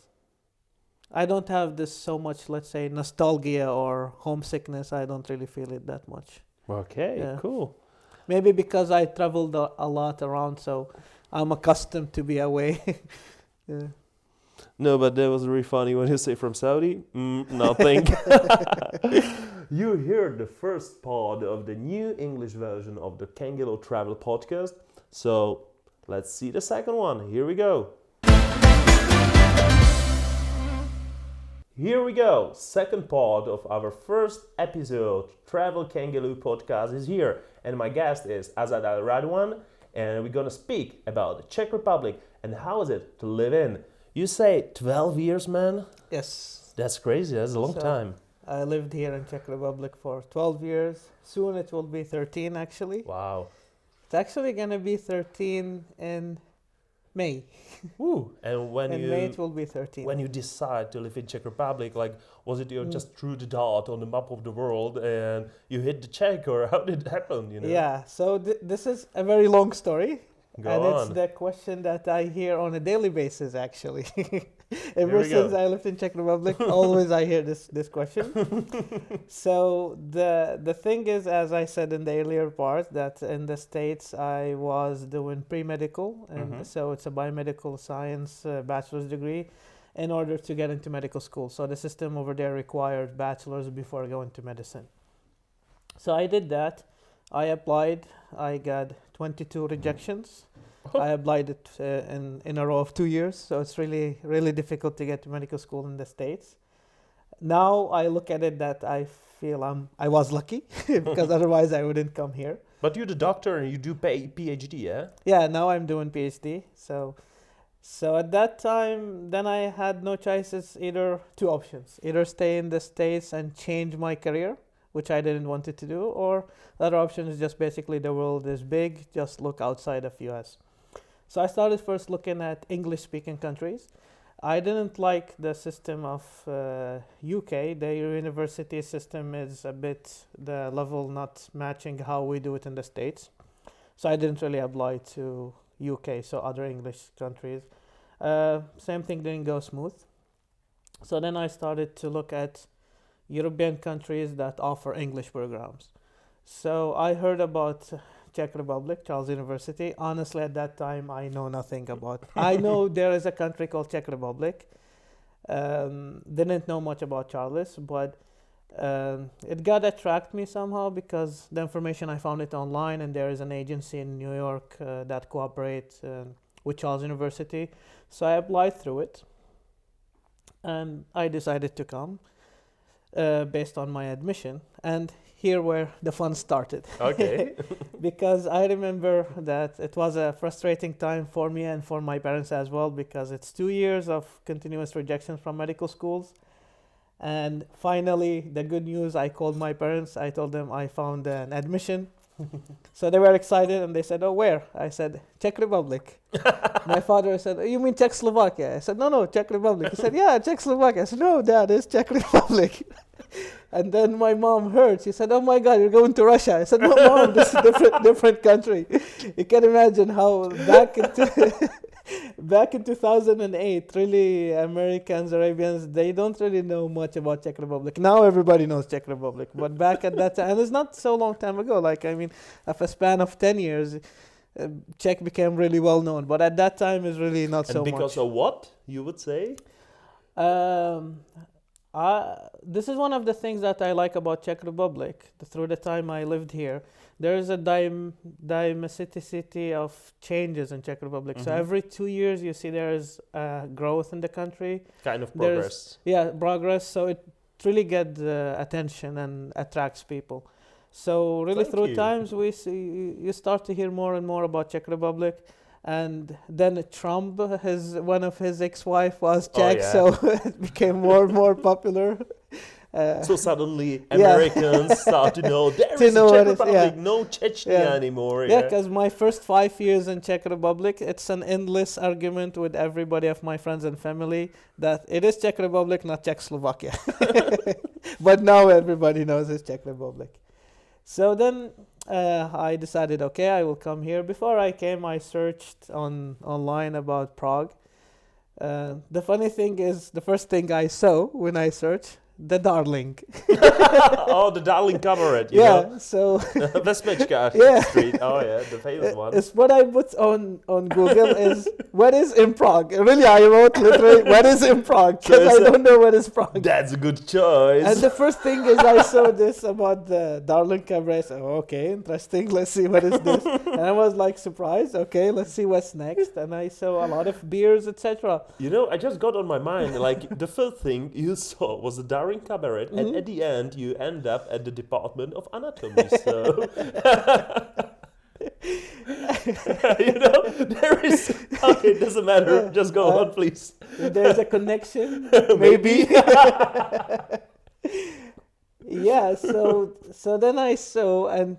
I don't have this so much, let's say, nostalgia or homesickness. I don't really feel it that much. Okay, Yeah. cool. Maybe because I traveled a lot around, so I'm accustomed to be away. Yeah. No, but that was really funny when you say from Saudi. Nothing. You heard the first part of the new English version of the Kangelo Travel Podcast. So let's see the second one. Here we go. Here we go. Second part of our first episode, Travel Kangelo Podcast is here. And my guest is Azzat Al-Redouan. And we're going to speak about the Czech Republic and how is it to live in. You say 12 years, man? Yes. That's crazy. That's a long So- time. I lived here in Czech Republic for 12 years. Soon it will be 13, actually. Wow. It's actually going to be 13 in May. Woo. And when In May it will be 13. when you decide to live in Czech Republic, like, was it you Mm. just drew the dot on the map of the world and you hit the Czech, or how did it happen? You know? Yeah, so this is a very long story. Go and on. it's the question that I hear on a daily basis, actually. Ever we since go. I lived in Czech Republic, always I hear this question. So the thing is, as I said in the earlier part, that in the States I was doing pre-medical, and Mhm. so it's a biomedical science bachelor's degree in order to get into medical school. So the system over there required bachelor's before going to medicine. So I did that. I applied. I got 22 rejections. I applied it in a row of 2 years, so it's really difficult to get to medical school in the States. Now I look at it that I feel I was lucky because otherwise I wouldn't come here. But you're the doctor and you do PhD, yeah? Yeah, now I'm doing PhD. So at that time, then I had no choices, either two options: either stay in the States and change my career, which I didn't want it to do, or the other option is just basically the world is big, just look outside of US. So I started first looking at English-speaking countries. I didn't like the system of UK. The university system is a bit, the level not matching how we do it in the States. So I didn't really apply to UK, so other English countries. Same thing didn't go smooth. So then I started to look at European countries that offer English programs. So I heard about Czech Republic, Charles University. Honestly, at that time, I know nothing about. I know there is a country called Czech Republic. Didn't know much about Charles, but it got attract me somehow because the information I found it online, and there is an agency in New York that cooperates with Charles University. So I applied through it, and I decided to come based on my admission. And here where the fun started. Okay. Because I remember that it was a frustrating time for me and for my parents as well, because it's 2 years of continuous rejections from medical schools. And finally, the good news, I called my parents. I told them I found an admission. So they were excited and they said, "Oh, where?" I said, "Czech Republic." My father said, "You mean Czechoslovakia?" I said, "No, Czech Republic." He said, "Yeah, Czechoslovakia." I said, "No, Dad, it's Czech Republic." And then my mom heard. She said, "Oh my God, you're going to Russia." I said, "No, Mom, this is a different country." You can imagine how back in 2008, really, Americans, Arabians, they don't really know much about Czech Republic. Now everybody knows Czech Republic, but back at that time, and it's not so long time ago. Like, I mean, of a span of 10 years, Czech became really well known. But at that time, it's really not And so much. because of what, you would say? This is one of the things that I like about Czech Republic. Through the time I lived here, there is a dynamicity of changes in Czech Republic. So Mhm. every 2 years, you see there is growth in the country. Kind of There's- progress. Yeah, progress. So it really gets attention and attracts people. So really, Thank through you. times, we see you start to hear more and more about Czech Republic, and then Trump, his one of his ex-wife was Oh, Czech, yeah. so it became more and more popular. So suddenly yeah. Americans start to know there To is know a Czech what is- Republic, yeah. no Chechnya Yeah. anymore. Yeah, because my first 5 years in Czech Republic, it's an endless argument with everybody of my friends and family that it is Czech Republic, not Czechoslovakia. But now everybody knows it's Czech Republic. So then I decided, okay, I will come here. Before I came, I searched online about Prague. The funny thing is, the first thing I saw when I searched, the Darling. Oh, the Darling Cabaret, you know? So Vesmečka Yeah. Street. Oh, yeah, the famous one. it's what I put on Google is what is in Prague. Really, I wrote literally what is in Prague because So I don't know what is Prague. That's a good choice. And the first thing is I saw this about the Darling Cabaret. So, okay, interesting. Let's see what is this. And I was like surprised. Okay, let's see what's next. And I saw a lot of beers, etc. You know, I just got on my mind, like, the first thing you saw was the Darling Cabaret, and at the end, you end up at the Department of Anatomy, so... You know, there is... Okay, it doesn't matter, just go on, please. If there's a connection, Maybe. yeah. So then I saw, and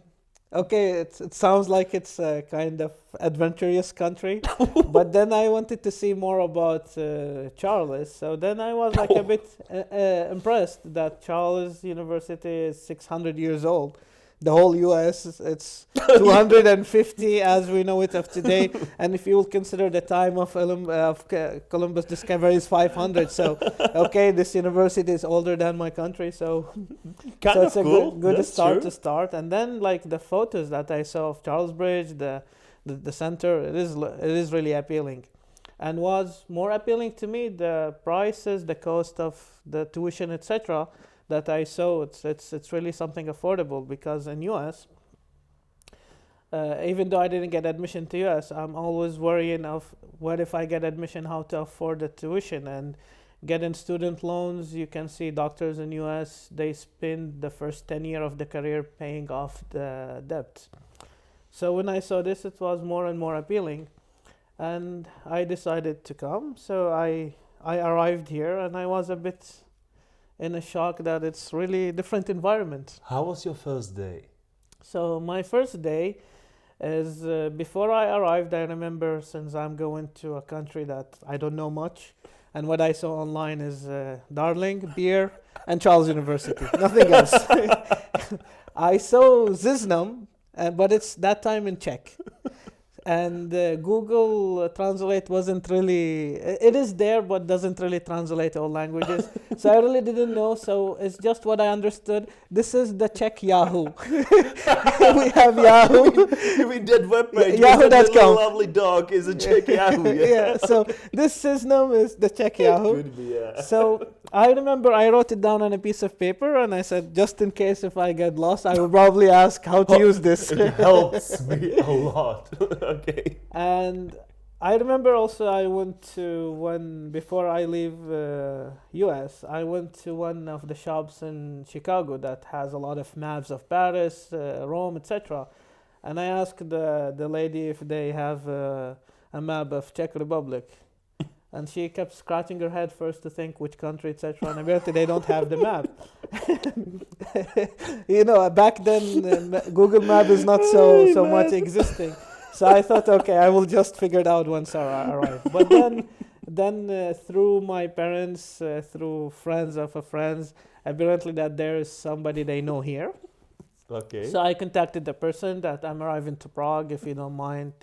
okay, it sounds like it's a kind of adventurous country, but then I wanted to see more about Charles. So then I was like a bit impressed that Charles University is 600 years old. The whole U.S. it's 250 as we know it of today, and if you will consider the time of Columbus discovery is 500. So okay, this university is older than my country. So Kind so of it's a cool. good That's start true. to start. And then like the photos that I saw of Charles Bridge, the center, it is really appealing. And was more appealing to me the prices, the cost of the tuition, etc. that I saw. It's really something affordable because in US, even though I didn't get admission to US, I'm always worrying of what if I get admission, how to afford the tuition. And getting student loans, you can see doctors in US, they spend the first 10 years of the career paying off the debt. So when I saw this, it was more and more appealing, and I decided to come. So I arrived here, and I was a bit in a shock that it's really different environment. How was your first day? So my first day is before I arrived, I remember, since I'm going to a country that I don't know much, and what I saw online is Darling, beer, and Charles University. Nothing else. I saw Ziznam, but it's that time in Czech. And Google Translate wasn't really, it is there, but doesn't really translate all languages. So I really didn't know. So it's just what I understood. This is the Czech Yahoo. We have Yahoo. You mean that webpage? Yahoo.com. That little lovely dog is a Czech Yahoo. Yeah. So this system is the Czech Yahoo. Could be, yeah. So I remember I wrote it down on a piece of paper, and I said, just in case if I get lost, I will probably ask how to use this. It helps me a lot. Okay. And I remember also I went to before I leave US, I went to one of the shops in Chicago that has a lot of maps of Paris, Rome, etc. And I asked the lady if they have a map of Czech Republic. And she kept scratching her head first to think which country, etc. And apparently they don't have the map. You know, back then Google Map is not so much existing. So I thought, okay, I will just figure it out once I arrive. But then through my parents, through friends of a friends, apparently that there is somebody they know here. Okay. So I contacted the person that I'm arriving to Prague, if you don't mind,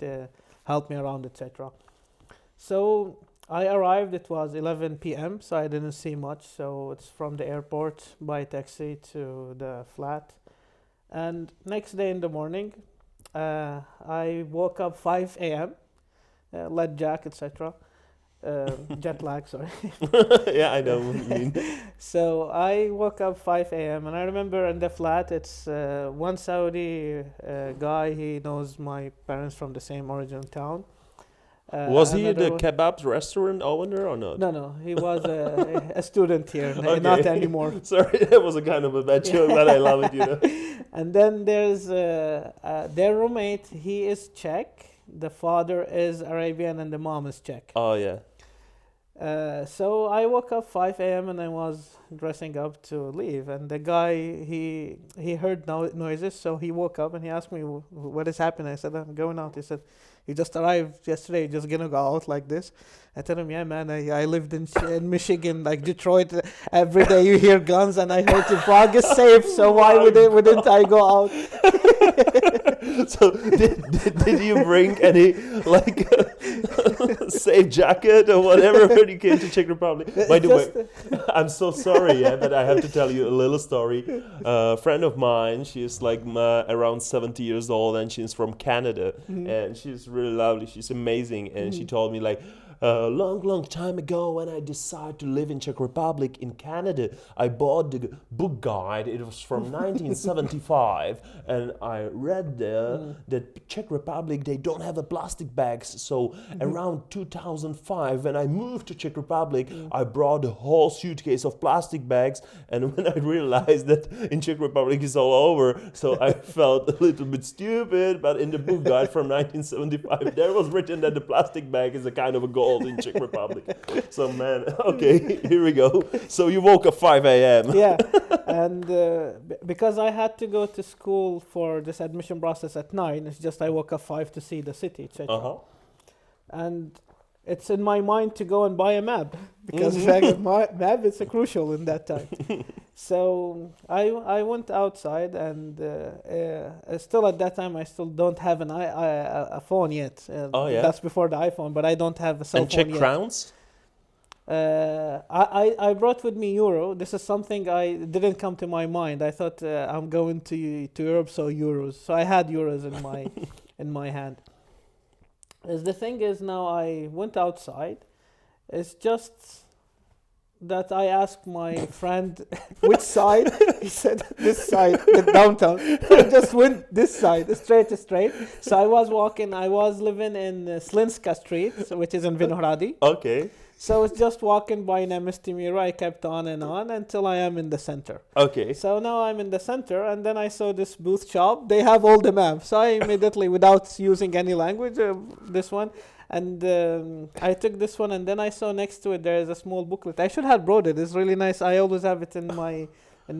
help me around, etc. So I arrived, it was 11 p.m., so I didn't see much. So it's from the airport by taxi to the flat. And next day in the morning, I woke up 5 a.m., lead jack, etc. Jet lag, sorry. Yeah, I know what you mean. So I woke up 5 a.m. and I remember in the flat, it's one Saudi guy, he knows my parents from the same origin town. Was he the another one- kebab restaurant owner or not? No, he was a student here, Okay. not anymore. Sorry, that was a kind of a bad joke, but I love it, And then there's their roommate. He is Czech. The father is Arabian and the mom is Czech. Oh, yeah. So I woke up 5 a.m. and I was dressing up to leave. And the guy, he heard noises, so he woke up and he asked me, what is happening? I said, I'm going out. He said, you just arrived yesterday, just gonna go out like this? I told him, yeah, man, I lived in Michigan, like Detroit. Every day you hear guns, and I heard Prague is safe, so why wouldn't I go out? So did you bring any like safe jacket or whatever when you came to Czech Republic? By the way, I'm so sorry, but I have to tell you a little story. A friend of mine, she's like around 70 years old, and she's from Canada, and she's really lovely. She's amazing, and she told me like, a long time ago, when I decided to live in Czech Republic in Canada, I bought the book guide. It was from 1975, and I read there that Czech Republic, they don't have the plastic bags. So around 2005, when I moved to Czech Republic, I brought a whole suitcase of plastic bags. And when I realized that in Czech Republic it's all over, so I felt a little bit stupid. But in the book guide from 1975, there was written that the plastic bag is a kind of a gold in Czech Republic. So man, okay, here we go. So you woke up 5 a.m. Yeah, and because I had to go to school for this admission process at 9, it's just I woke up 5 to see the city, etc. And it's in my mind to go and buy a map, because in fact, my map is crucial in that time. So I went outside, and still at that time I still don't have a phone yet. That's before the iPhone, but I don't have a cell and phone Czech yet. crowns? I brought with me euro. This is something I didn't come to my mind. I thought I'm going to Europe, so euros. So I had euros in my in my hand. As the thing is, now I went outside. It's just that I asked my friend which side. He said this side, the downtown. I just went this side, straight. So I was walking. I was living in Slinska Street, which is in Vinohrady. Okay. So it's just walking by Nemestimiro. I kept on and on until I am in the center. Okay. So now I'm in the center, and then I saw this booth shop. They have all the maps. So I immediately, without using any language, this one. And I took this one, and then I saw next to it there is a small booklet. I should have brought it. It's really nice. I always have it in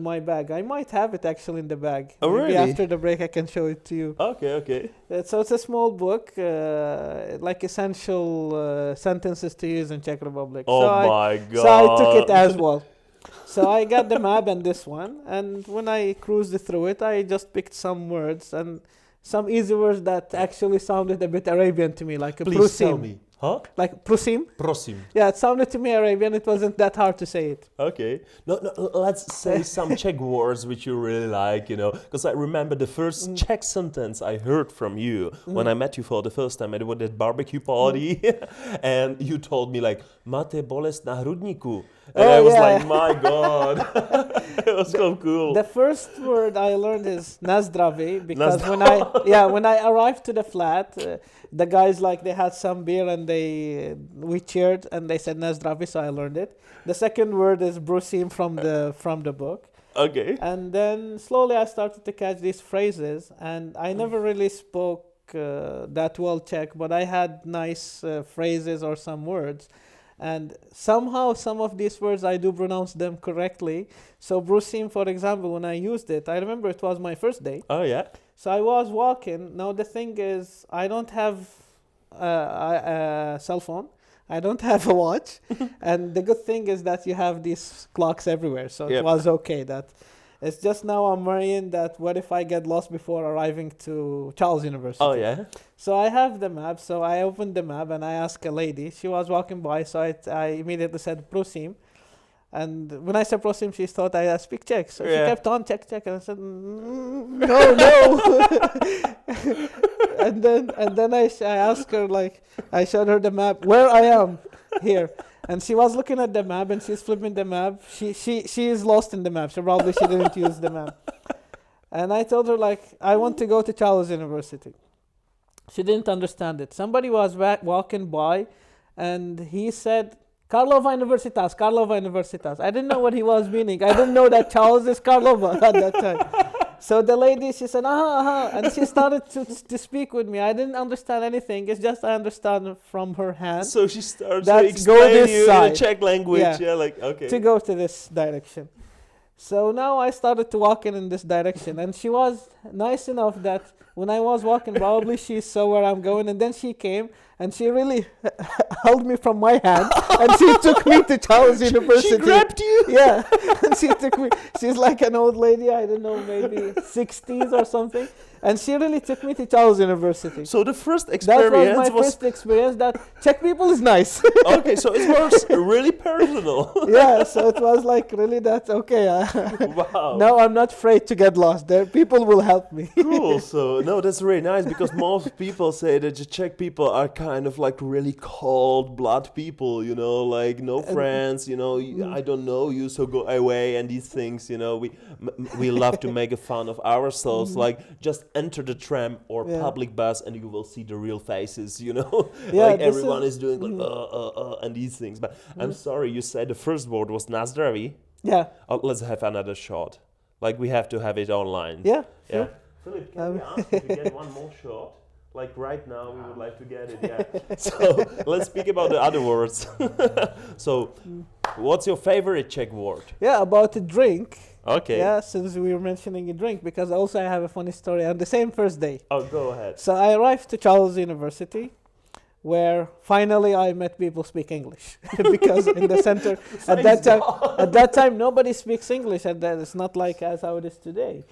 my bag. I might have it actually in the bag. Oh, Maybe really? after the break I can show it to you. Okay. So it's a small book, like essential sentences to use in Czech Republic. Oh so my God. So I took it as well. So I got the map and this one, and when I cruised through it, I just picked some words and some easy words that actually sounded a bit Arabian to me, like Please prusim. tell me. Huh? Like prusim. Prosim. Yeah, it sounded to me Arabian. It wasn't that hard to say it. Okay. No, let's say some Czech words which you really like, because I remember the first Czech sentence I heard from you when I met you for the first time. It was at barbecue party, and you told me like, máte bolest na hrudníku. And I was like, my God. It was so cool. The first word I learned is nazdravi, because when I arrived to the flat, the guys they had some beer and we cheered and they said nazdravi, so I learned it. The second word is brusim from the book. Okay. And then slowly I started to catch these phrases, and I never really spoke that well Czech, but I had nice phrases or some words. And somehow some of these words I do pronounce them correctly. So brusim, for example, when I used it, I remember it was my first day. Oh yeah. So I was walking. Now the thing is, I don't have a cell phone. I don't have a watch. And the good thing is that you have these clocks everywhere. So it was okay. That it's just now I'm worrying that what if I get lost before arriving to Charles University? Oh yeah. So I have the map. So I opened the map and I asked a lady. She was walking by, so I immediately said prosim. And when I said prosim, she thought I speak Czech. So she kept on Czech, and I said no. and then I asked her, I showed her the map where I am here. And she was looking at the map and she's flipping the map. She is lost in the map. So probably she didn't use the map. And I told her I want to go to Charles University. She didn't understand it. Somebody was walking by, and he said, Karlova Universitas, Karlova Universitas. I didn't know what he was meaning. I didn't know that Charles is Karlova at that time. So the lady, she said, and she started to speak with me. I didn't understand anything. It's just I understand from her hand. So she starts to That's go explain this you in side. a Czech language. Yeah. Yeah, like, okay. To go to this direction. So now I started to walk in this direction, and she was nice enough that when I was walking, probably she saw where I'm going, and then she came and she really held me from my hand, and she took me to Charles University. She grabbed you? Yeah, and she took me. She's like an old lady, I don't know, maybe 60s or something, and she really took me to Charles University. So the first That experience was my first experience that Czech people is nice. Okay, so it was really personal. Yeah, so it was like really that, okay, Wow. now I'm not afraid to get lost. There, people will help me. Cool. So no, that's really nice because most people say that the Czech people are kind of like really cold blood people, you know, like no friends, you know, I don't know you, so go away, and these things, you know, we love to make a fun of ourselves, like just enter the tram or public bus and you will see the real faces, you know, Yeah, like this everyone is- is doing like and these things. But I'm sorry, you said the first word was na zdraví. Yeah, Oh, let's have another shot. Like we have to have it online. yeah, Yeah. sure. Philip, can we ask you to get one more shot? Like right now, we would like to get it. Yeah. So let's speak about the other words. So, what's your favorite Czech word? Yeah, about a drink. Okay. Yeah, since we were mentioning a drink, because also I have a funny story on the same first day. Oh, go ahead. So I arrived to Charles University, where finally I met people speak English, because in the center at that time nobody speaks English, and that it's not like as how it is today.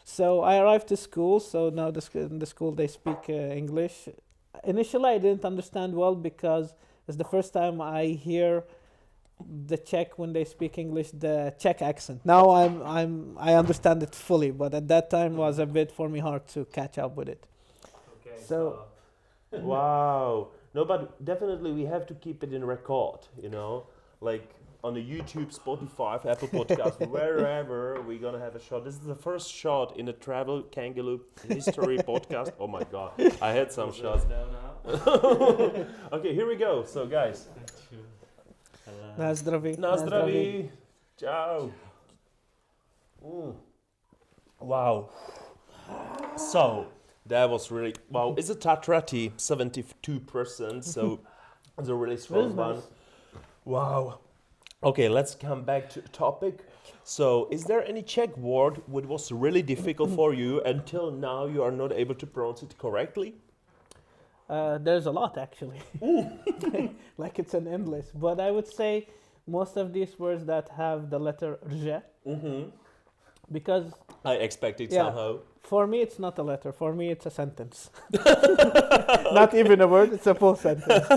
So I arrived to school. So now in the school they speak English. Initially I didn't understand well because it's the first time I hear the Czech when they speak English, the Czech accent. Now I understand it fully, but at that time was a bit for me hard to catch up with it. Okay. So Wow. No, but definitely we have to keep it in record, you know, like on the YouTube, Spotify, Apple Podcast, wherever we're gonna have a shot. This is the first shot in a travel Kangelo history podcast. Oh my God, I had some shots. Okay, here we go. So guys, na zdraví. na zdraví. Ciao. Wow. So that was really wow. It's a Tatrati, 72%. So it's a really strong Very one. nice. Wow. Okay, let's come back to the topic. So, is there any Czech word which was really difficult for you until now you are not able to pronounce it correctly? There's a lot actually. Like it's an endless. But I would say most of these words that have the letter rže, because I expected Yeah. somehow. for me it's not a letter. For me it's a sentence. Not even a word. It's a full sentence.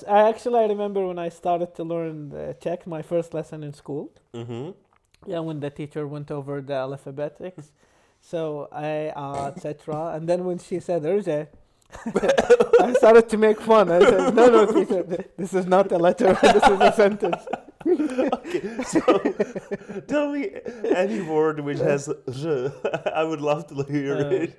I remember when I started to learn Czech, my first lesson in school. Yeah, when the teacher went over the alphabetics. So etc. And then when she said rže, I started to make fun. I said, no, teacher, this is not a letter. This is a sentence. Okay, so tell me any word which has r. I would love to hear it.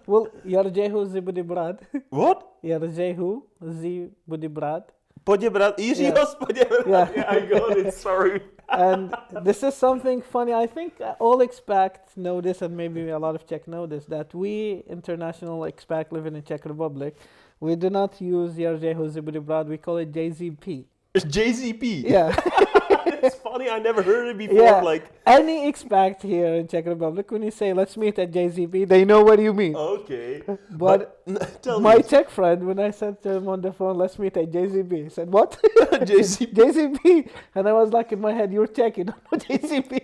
Well, Jarđehu zibudi brad. What? Jarđehu zibudi brad. Poděbrat, Jiřího poděbrat. Yeah. Yeah, I got it, sorry. And this is something funny. I think all expats know this, and maybe a lot of Czech know this, that we international expats living in Czech Republic, we do not use Jarđehu zibudi brad. We call it JZP. JZP. Yeah. It's funny, I never heard it before. Yeah. Like, Any expat here in Czech Republic, when you say let's meet at JZP, they know what you mean. okay. But tell my me. Czech friend, when I said to him on the phone, let's meet at JZP, he said, what? JZP. JZP. And I was like in my head, you're Czech, you don't know JZP.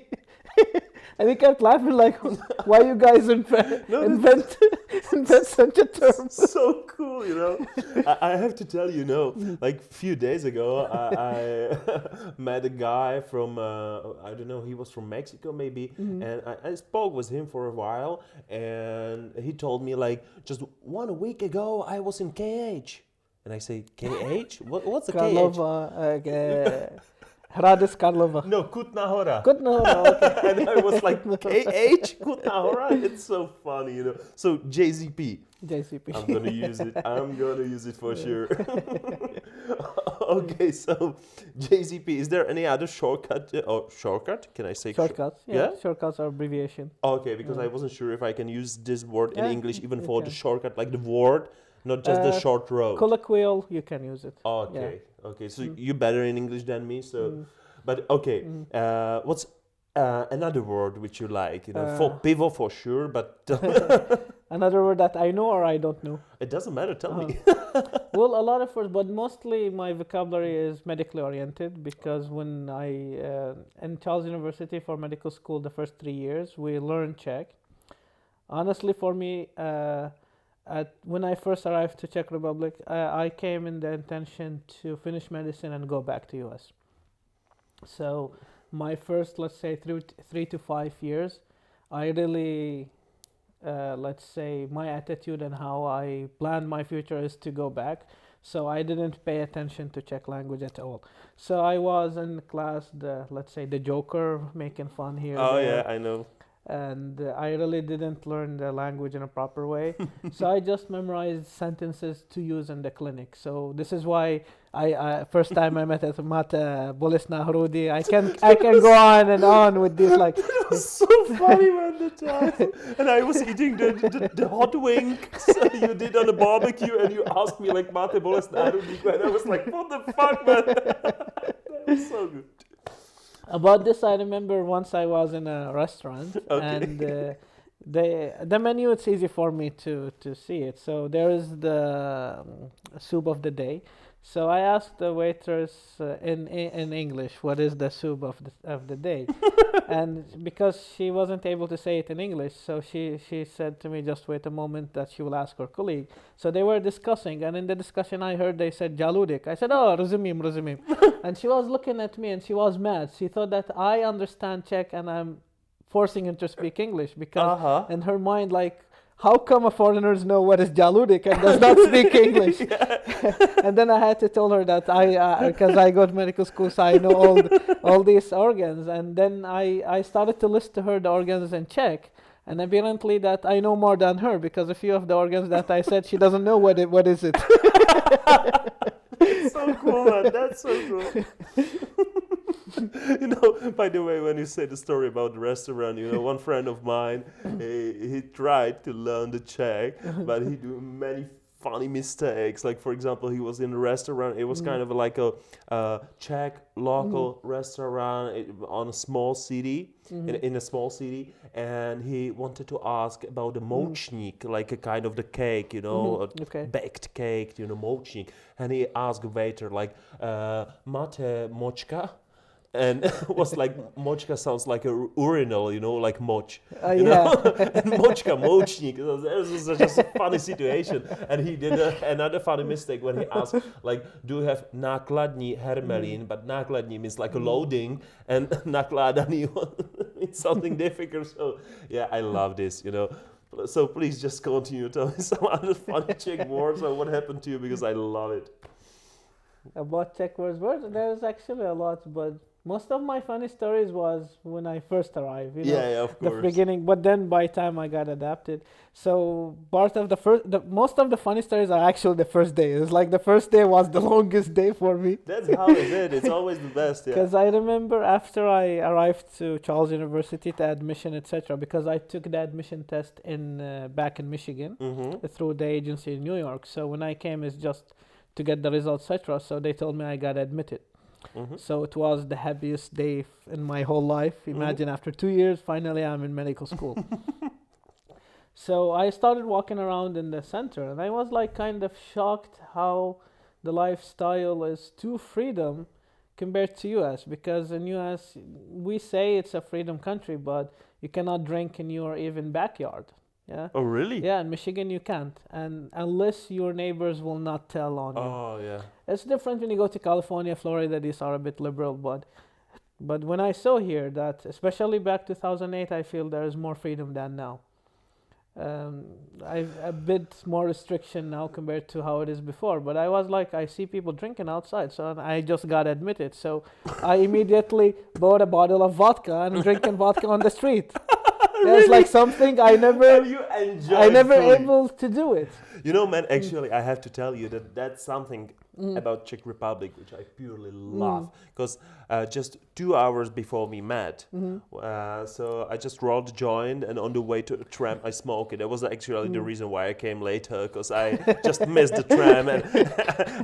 And he kept laughing like, why you guys invent such a term? So cool, you know. I have to tell you, like a few days ago, I met a guy from, I don't know, he was from Mexico maybe, and I spoke with him for a while, and he told me like, just 1 week ago, I was in KH. And I say, KH? What's a KH? Kralova, Radis Karlova. No, Kutna Hora. Good, no, okay. And I was like, KH Kutna Hora? It's so funny, you know. So JZP. JCP. I'm gonna use it. I'm gonna use it for sure. Okay, so JZP. Is there any other shortcut? Or shortcut? Can I say Shortcuts. Yeah? Shortcuts are abbreviation. Okay, because I wasn't sure if I can use this word in Yeah, English even you for the can. shortcut, like the word, not just the short road. Colloquial, you can use it. Okay, okay. So Mm. you're better in English than me. So, Mm. but okay. Mm. What's another word which you like? You know, for pivot for sure, but Another word that I know or I don't know. it doesn't matter. Tell me. Well, a lot of words, but mostly my vocabulary is medically oriented because when I in Charles University for medical school, the first 3 years we learned Czech. Honestly, for me, when I first arrived to Czech Republic, I came in the intention to finish medicine and go back to US. So my first, let's say, 3 to 5 years, I really, let's say, my attitude and how I planned my future is to go back. So I didn't pay attention to Czech language at all. So I was in class, let's say, the joker, making fun here. Oh there, yeah, I know. and I really didn't learn the language in a proper way. So I just memorized sentences to use in the clinic. So this is why I first time I met at Mate Bolesna Hrudi, I can go on with this like. It was so funny man the time, and I was eating the hot wings you did on the barbecue, and you asked me like Mate Bolesna Hrudi, and I was like, what the fuck, man? That was so good. About this, I remember once I was in a restaurant, and the menu, it's easy for me to see it. So there is the soup of the day. So I asked the waitress in English, what is the soup of the day? And because she wasn't able to say it in English, so she said to me, just wait a moment, that she will ask her colleague. So they were discussing, and in the discussion I heard they said jaludik. I said, oh, rozumím. And she was looking at me and she was mad. She thought that I understand Czech and I'm forcing her to speak English because in her mind, like, how come a foreigners know what is jaludik and does not speak English? And then I had to tell her that because I got medical school, so I know all these organs. And then I started to list to her the organs in Czech. And apparently that I know more than her because a few of the organs that I said, she doesn't know what is it. That's so cool, man. That's so cool. You know, by the way, when you say the story about the restaurant, you know, one friend of mine, he tried to learn the Czech, but he do many funny mistakes. Like, for example, he was in a restaurant. It was kind of like a Czech local restaurant on a small city, in a small city, and he wanted to ask about the močník, like a kind of the cake, you know, a baked cake, you know, močník. And he asked the waiter, like, máte močka? And it was like, močka sounds like a urinal, you know, like moč. You know? And močka, močník. It was just a funny situation. And he did another funny mistake when he asked, like, do you have nákladní hermelín? But nákladní means like a loading, and nakládaný means something difficult. So, yeah, I love this, you know. So please just continue. Tell me some other funny Czech words or what happened to you, because I love it. About Czech words, there's actually a lot, but most of my funny stories was when I first arrived. You know, yeah, of course. The beginning, but then by time I got adapted. So part of most of the funny stories are actually the first day. It's like the first day was the longest day for me. That's how it is. It's always the best. Yeah. Because I remember after I arrived to Charles University to admission, etc. Because I took the admission test back in Michigan through the agency in New York. So when I came, it's just to get the results, etc. So they told me I got admitted. So it was the happiest day in my whole life. Imagine after 2 years, finally I'm in medical school. So I started walking around in the center, and I was like kind of shocked how the lifestyle is too freedom compared to US, because in US we say it's a freedom country, but you cannot drink in your even backyard. Yeah. Oh, really? Yeah, in Michigan you can't, and unless your neighbors will not tell on you. Oh, yeah. It's different when you go to California, Florida. These are a bit liberal, but when I saw here that, especially back 2008, I feel there is more freedom than now. um, I've a bit more restriction now compared to how it is before. But I was like, I see people drinking outside, so I just got admitted. So I immediately bought a bottle of vodka and drinking vodka on the street. It's like something I never fully. able to do it. You know, man, actually, I have to tell you that that's something about Czech Republic which I purely love. Because just 2 hours before we met, so I just rolled a joint, and on the way to a tram, I smoked it. That was actually the reason why I came later, because I just missed the tram and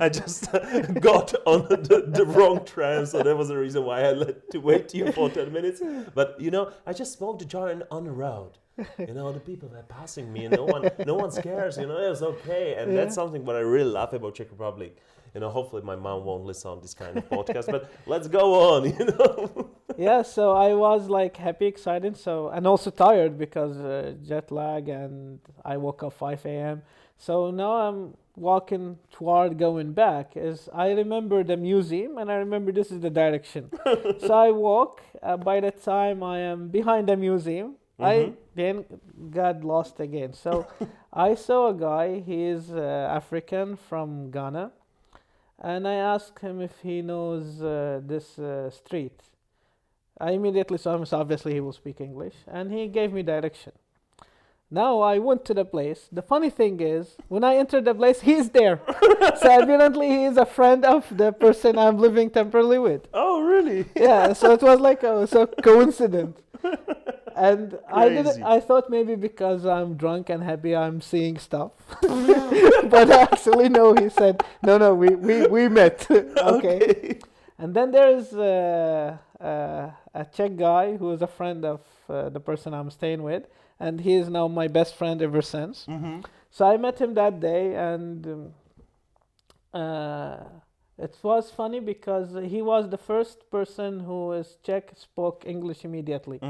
I just got on the wrong tram. So that was the reason why I had to wait you for 10 minutes. But, you know, I just smoked a joint on the road. You know, the people were passing me, and no one cares. You know, it's okay, and that's something what I really love about Czech Republic. You know, hopefully my mom won't listen on this kind of podcast, but let's go on. You know. Yeah, so I was like happy, excited, and also tired because jet lag, and I woke up 5 a.m. So now I'm walking toward going back. I remember the museum, and I remember this is the direction. So I walk. By the time I am behind the museum, I then got lost again. So I saw a guy, he is African from Ghana, and I asked him if he knows this street. I immediately saw him, so obviously he will speak English, and he gave me direction. Now I went to the place. The funny thing is, when I entered the place, he's there. So evidently he is a friend of the person I'm living temporarily with. Oh, really? Yeah, so it was like so coincident. And I thought maybe because I'm drunk and happy I'm seeing stuff. But actually no, he said, no, we met. Okay. And then there is a Czech guy who is a friend of the person I'm staying with, and he is now my best friend ever since. So I met him that day, and it was funny because he was the first person who is Czech spoke English immediately.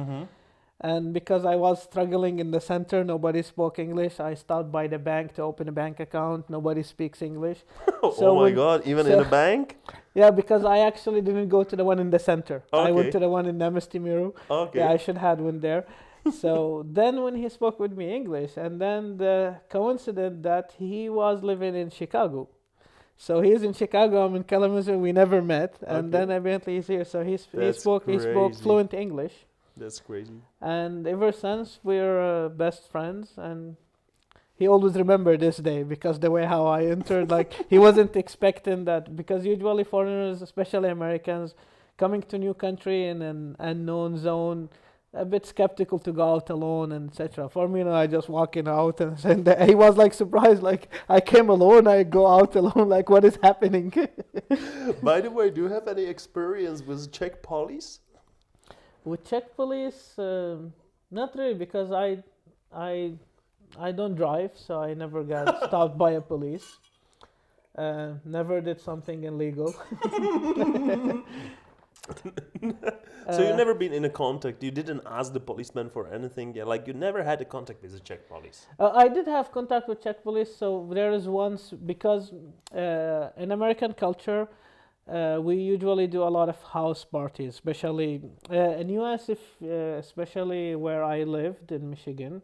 And because I was struggling in the center, nobody spoke English. I stopped by the bank to open a bank account. Nobody speaks English. Oh my God, even in a bank? Yeah, because I actually didn't go to the one in the center. I went to the one in Nemestimiru. Okay. Yeah, I should have one there. So then when he spoke with me English, and then the coincidence that he was living in Chicago. So he's in Chicago, I'm in Kalamazoo, we never met. And then eventually he's here. So he spoke fluent English. That's crazy. And ever since we're best friends, and he always remembered this day because the way how I entered, like he wasn't expecting that, because usually foreigners, especially Americans, coming to new country in an unknown zone, a bit skeptical to go out alone and etc. For me, I just walking out and saying that he was like surprised, like I came alone, I go out alone, like what is happening? By the way, do you have any experience with Czech police? With Czech police, not really, because I don't drive, so I never got stopped by a police. Never did something illegal. So you've never been in a contact, you didn't ask the policeman for anything, like you never had a contact with the Czech police? I did have contact with Czech police, so there is once, because in American culture, we usually do a lot of house parties, especially in US, especially where I lived in Michigan.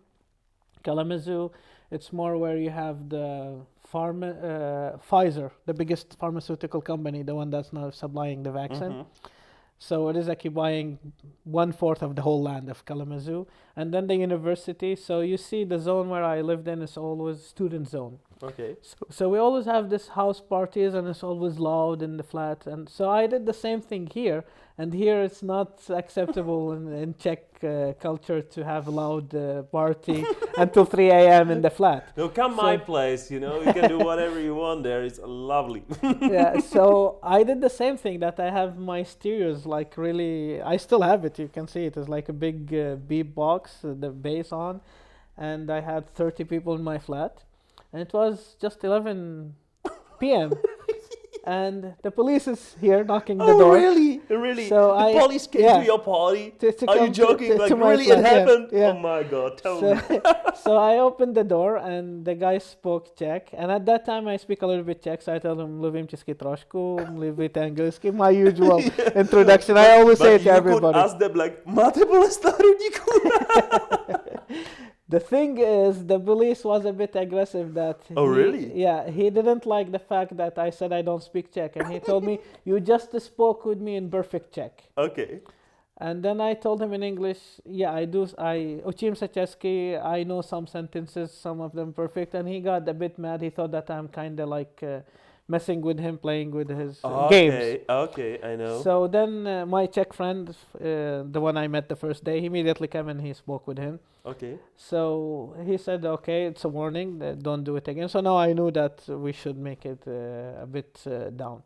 Kalamazoo, it's more where you have the Pfizer, the biggest pharmaceutical company, the one that's now supplying the vaccine. So it is occupying 1/4 of the whole land of Kalamazoo. And then the university, so you see the zone where I lived in is always student zone. Okay. So we always have this house parties, and it's always loud in the flat. And so I did the same thing here. And here it's not acceptable in Czech culture to have a loud party until 3 a.m. in the flat. No, come my place, you know, you can do whatever you want there. It's lovely. Yeah, so I did the same thing, that I have my stereos, like really, I still have it, you can see it. It's like a big beep box, the bass on. And I had 30 people in my flat. And it was just 11 p.m. And the police is here knocking the door. Oh, really? Really? So the police came to your party? Are you joking? Like, really, it happened? Yeah. Oh my God, tell me. So I opened the door, and the guy spoke Czech. And at that time, I speak a little bit Czech, so I told him, mluvím česky trošku, mluvím anglicky, my usual introduction. I always say it to everybody. But you could ask them, like, máte bolest na hrudníku? The thing is, the police was a bit aggressive that Oh, really? Yeah, he didn't like the fact that I said I don't speak Czech, and he told me, "You just spoke with me in perfect Czech." Okay. And then I told him in English, "Yeah, I do. Učím se česky. I know some sentences, some of them perfect." And he got a bit mad. He thought that I'm kind of like messing with him, playing with his games. Okay, I know. So then my Czech friend, the one I met the first day, he immediately came and he spoke with him. Okay. So he said, "Okay, it's a warning. Don't do it again." So now I knew that we should make it a bit down.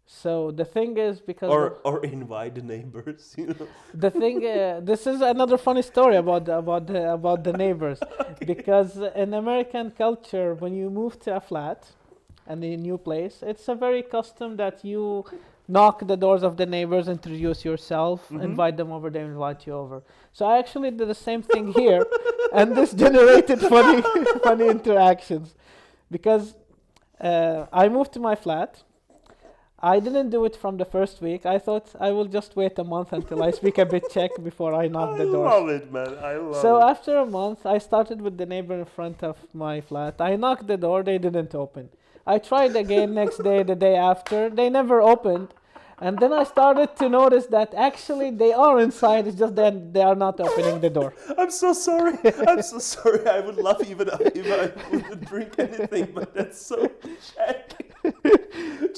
So the thing is, because or invite the neighbors, you know. the thing, this is another funny story about the neighbors, because in American culture, when you move to a flat and a new place, it's a very custom that you knock the doors of the neighbors, introduce yourself, invite them over, they invite you over. So I actually did the same thing here, and this generated funny interactions, because I moved to my flat. I didn't do it from the first week. I thought I will just wait a month until I speak a bit Czech before I knock the door. I love it, man. I love it. So after a month, I started with the neighbor in front of my flat. I knocked the door. They didn't open. I tried again next day, the day after. They never opened. And then I started to notice that actually they are inside. It's just that they are not opening the door. I'm so sorry. I'm so sorry. I would love even if I wouldn't drink anything, but that's so Czech.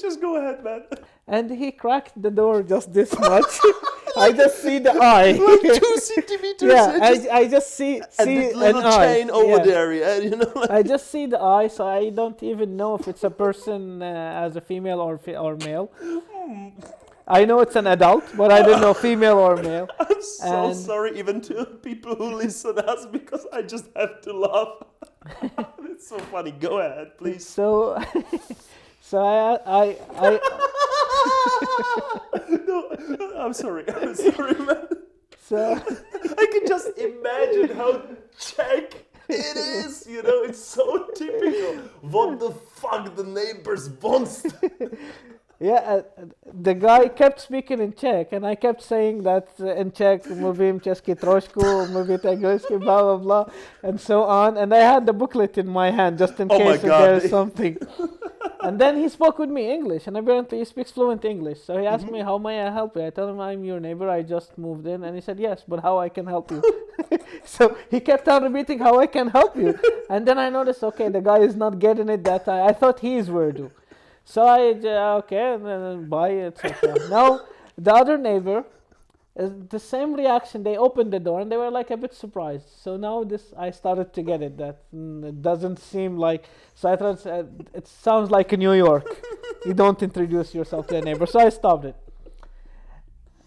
Just go ahead, man. And he cracked the door just this much. I just see the eye. Like 2 centimeters. Yeah, I just see the an little eye. chain over there, yeah, you know. Like I just see the eye, so I don't even know if it's a person as a female or male. I know it's an adult, but I don't know female or male. I'm so sorry even to people who listen us because I just have to laugh. It's so funny. Go ahead, please. So I No, I'm sorry, man. So I can just imagine how Czech it is, you know, it's so typical. What the fuck the neighbors wants. yeah, the guy kept speaking in Czech, and I kept saying that in Czech, mluvím česky trošku, mluvíte anglicky, blah, blah, blah, and so on. And I had the booklet in my hand just in case if there's something. And then he spoke with me English, and apparently he speaks fluent English. So he asked me, "How may I help you?" I told him, "I'm your neighbor. I just moved in." And he said, "Yes, but how I can help you?" So he kept on repeating, "How I can help you?" And then I noticed, okay, the guy is not getting it that I thought he is Urdu. So okay, and then bye, etc. Now, the other neighbor, the same reaction. They opened the door and they were like a bit surprised. So now I started to get it, that it doesn't seem like, so I thought it sounds like in New York. You don't introduce yourself to a neighbor. So I stopped it.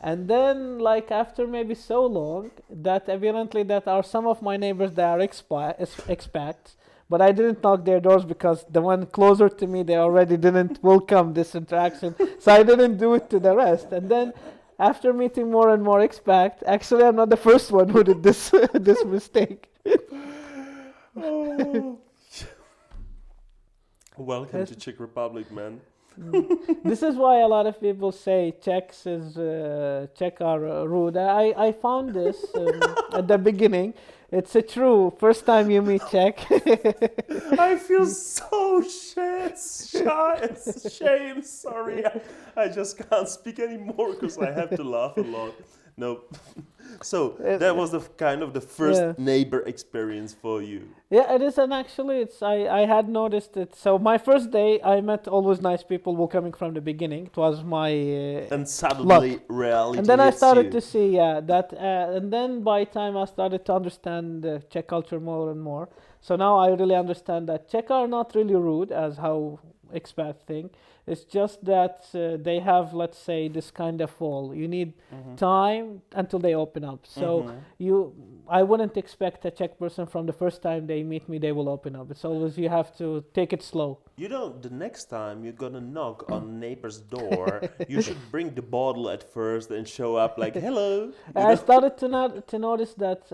And then, like, after maybe so long, that evidently that are some of my neighbors that are expats, but I didn't knock their doors because the one closer to me, they already didn't welcome this interaction. So I didn't do it to the rest. And then after meeting more and more expats, actually I'm not the first one who did this this mistake. Oh. Welcome to Czech Republic, man. This is why a lot of people say Czech are rude. I found this at the beginning. It's a true first time you meet Czech. I feel so shame. Sorry, I just can't speak anymore because I have to laugh a lot. No. So that was the kind of the first neighbor experience for you. Yeah, it is, and actually, I had noticed it. So my first day, I met always nice people welcoming from the beginning. It was my and suddenly luck. Reality. And then I started to see that, and then by time I started to understand Czech culture more and more. So now I really understand that Czech are not really rude as how expats think. It's just that they have, let's say, this kind of wall. You need time until they open up. So I wouldn't expect a Czech person from the first time they meet me, they will open up. It's always you have to take it slow. You know, the next time you're gonna knock on neighbor's door, you should bring the bottle at first and show up like, hello. I started to notice that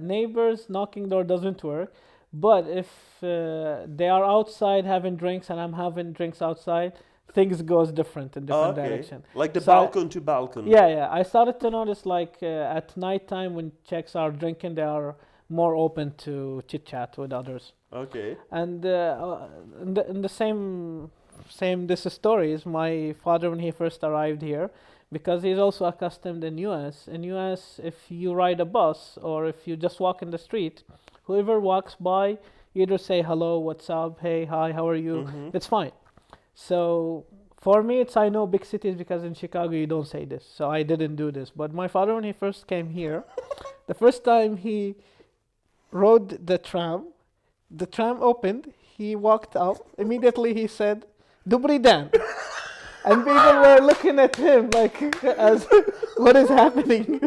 neighbors knocking door doesn't work. But if they are outside having drinks and I'm having drinks outside, things goes different in different direction. Like the balcony to balcony. Yeah. I started to notice like at night time when Czechs are drinking, they are more open to chit chat with others. Okay. And in the same this story is my father when he first arrived here, because he's also accustomed in US. In US, if you ride a bus or if you just walk in the street, whoever walks by, you either say hello, what's up, hey, hi, how are you? Mhm. It's fine. So for me, I know big cities because in Chicago you don't say this. So I didn't do this. But my father, when he first came here, the first time he rode the tram opened, he walked up, immediately he said, Dobry den. And people were looking at him like, as what is happening?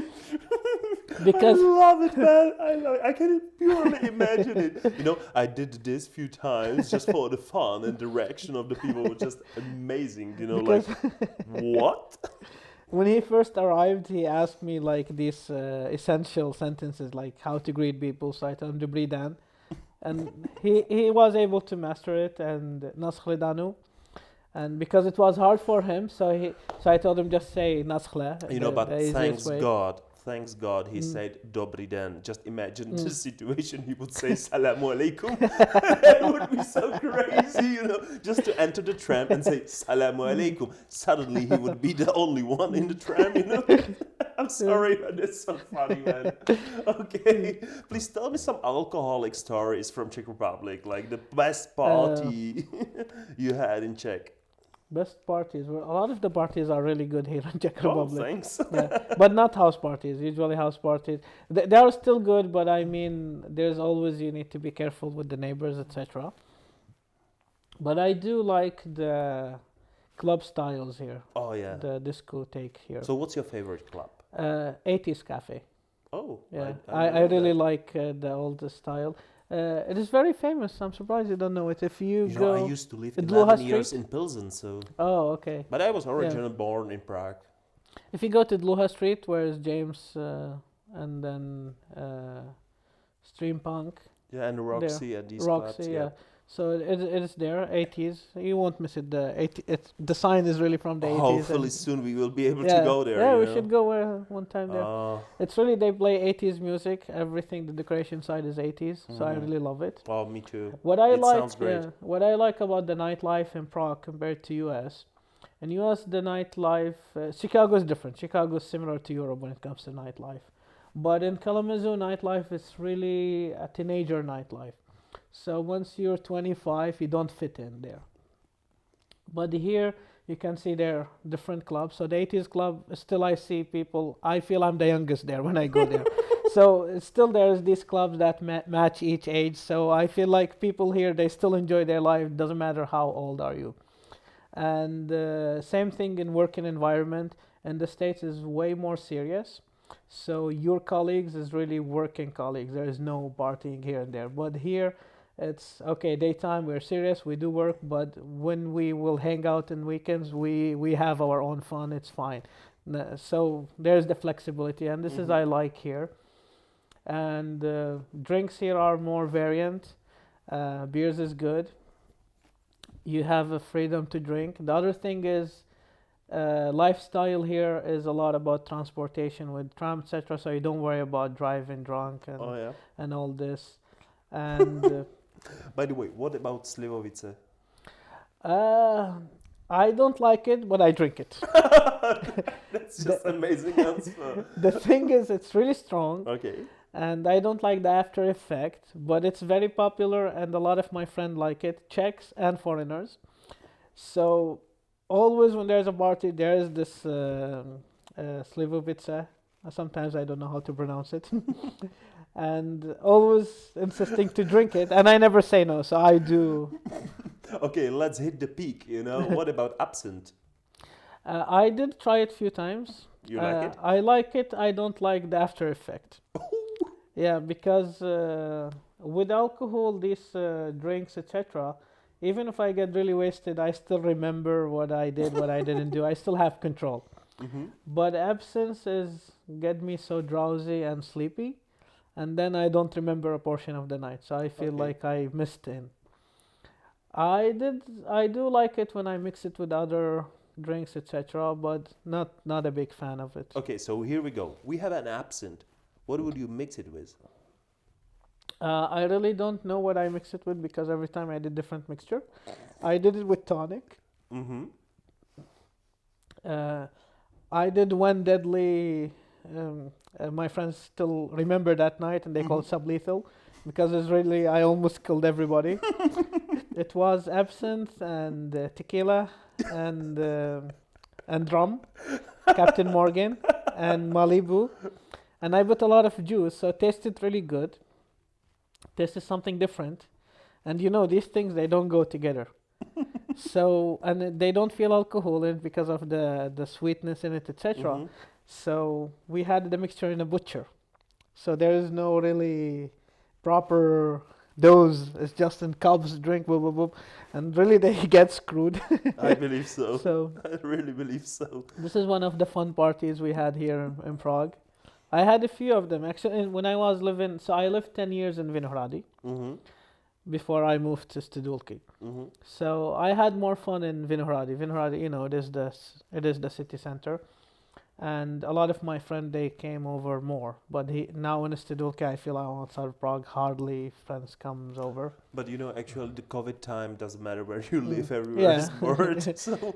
Because I love it, man. I love it. I can purely imagine it. You know, I did this few times just for the fun and direction of the people was just amazing. You know, like, what? when he first arrived, he asked me like these essential sentences, like how to greet people. So I told him Dobry den, and he was able to master it, and Naschledanu. And because it was hard for him, so I told him just say Naschle. You know, but thanks way. God, he said Dobry den. Just imagine the situation. He would say Salamu alaikum. That would be so crazy, you know, just to enter the tram and say Salamu alaikum. Suddenly he would be the only one in the tram, you know. I'm sorry, but it's so funny, man. Okay, please tell me some alcoholic stories from Czech Republic, like the best party you had in Czech. Best parties. Well, a lot of the parties are really good here in Czech Oh, Republic. thanks. Yeah. But not house parties. Usually house parties. They are still good, but I mean, there's always, you need to be careful with the neighbors, etc. But I do like the club styles here. Oh, yeah. The discotheque here. So what's your favorite club? 80s cafe. Oh, Yeah, I I know really that. like the old style. It is very famous. I'm surprised you don't know it. If you You go, know, I used to live at 11 Dluha years Street? in Pilsen, so... oh, okay. But I was originally born in Prague. If you go to Dluha Street, where is James, and then Stream Punk, Yeah, and Roxy at these Roxy, clubs. yeah. So it is there, 80s. You won't miss it. The sign is really from the 80s. Hopefully and soon we will be able yeah, to go there. yeah, you we know? should go one time there. Oh, It's really, they play 80s music. Everything, the decoration side is 80s. So I Mhm. really love it. well, me too. What I It like, sounds great. what I like about the nightlife in Prague compared to US, in US the nightlife, Chicago is different. Chicago is similar to Europe when it comes to nightlife, but in Kalamazoo nightlife is really a teenager nightlife. So once you're 25, you don't fit in there. But here you can see there are different clubs. So the 80s club, still I see people. I feel I'm the youngest there when I go there. So still there's these clubs that match each age. So I feel like people here, they still enjoy their life. Doesn't matter how old are you. And same thing in working environment. In the States is way more serious. So your colleagues is really working colleagues. There is no partying here and there. But here it's okay, daytime we're serious, we do work, but when we will hang out in weekends, we have our own fun, it's fine. So there's the flexibility, and this is I like here. And drinks here are more variant. Beers is good. You have a freedom to drink. The other thing is lifestyle here is a lot about transportation with tram, etc. So you don't worry about driving drunk and Oh, yeah. and all this. And By the way, what about Slivovice? I don't like it, but I drink it. That's just amazing answer. The thing is, it's really strong, Okay. and I don't like the after effect, but it's very popular, and a lot of my friends like it, Czechs and foreigners. So always when there's a party, there is this Slivovice. Sometimes I don't know how to pronounce it. And always insisting to drink it, and I never say no, so I do. Okay, let's hit the peak, you know. What about absinthe? I did try it a few times. You like it? I like it. I don't like the after effect. Yeah, because with alcohol, these drinks, etc., even if I get really wasted, I still remember what I did, what I didn't do. I still have control. Mm-hmm. But absence get me so drowsy and sleepy, and then I don't remember a portion of the night. So I feel Okay. like I missed in. I do like it when I mix it with other drinks, etc., but not a big fan of it. Okay, so here we go. We have an absinthe. What would you mix it with? I really don't know what I mix it with because every time I did different mixture. I did it with tonic. Mm-hmm. I did one deadly. My friends still remember that night, and they call it sublethal because it's really I almost killed everybody. It was absinthe and tequila and rum, Captain Morgan and Malibu, and I put a lot of juice, so it tasted really good. Tasted something different, and these things they don't go together. So they don't feel alcohol in it because of the sweetness in it, etc. Mm-hmm. So we had the mixture in a butcher. So there is no really proper dose. It's just in cups, drink, boop, boop, boop. And really they get screwed. I believe so. So I really believe so. this is one of the fun parties we had here in Prague. I had a few of them. Actually, when I was living, so I lived 10 years in Vinohrady Mm-hmm. before I moved to Stodulky. Mm-hmm. So I had more fun in Vinohrady. Vinohrady, it is the city center. And a lot of my friends, they came over more. But now in Stodulky, I feel outside of Prague, hardly friends comes over. But actually, the COVID time doesn't matter where you live. Everywhere is bored. So,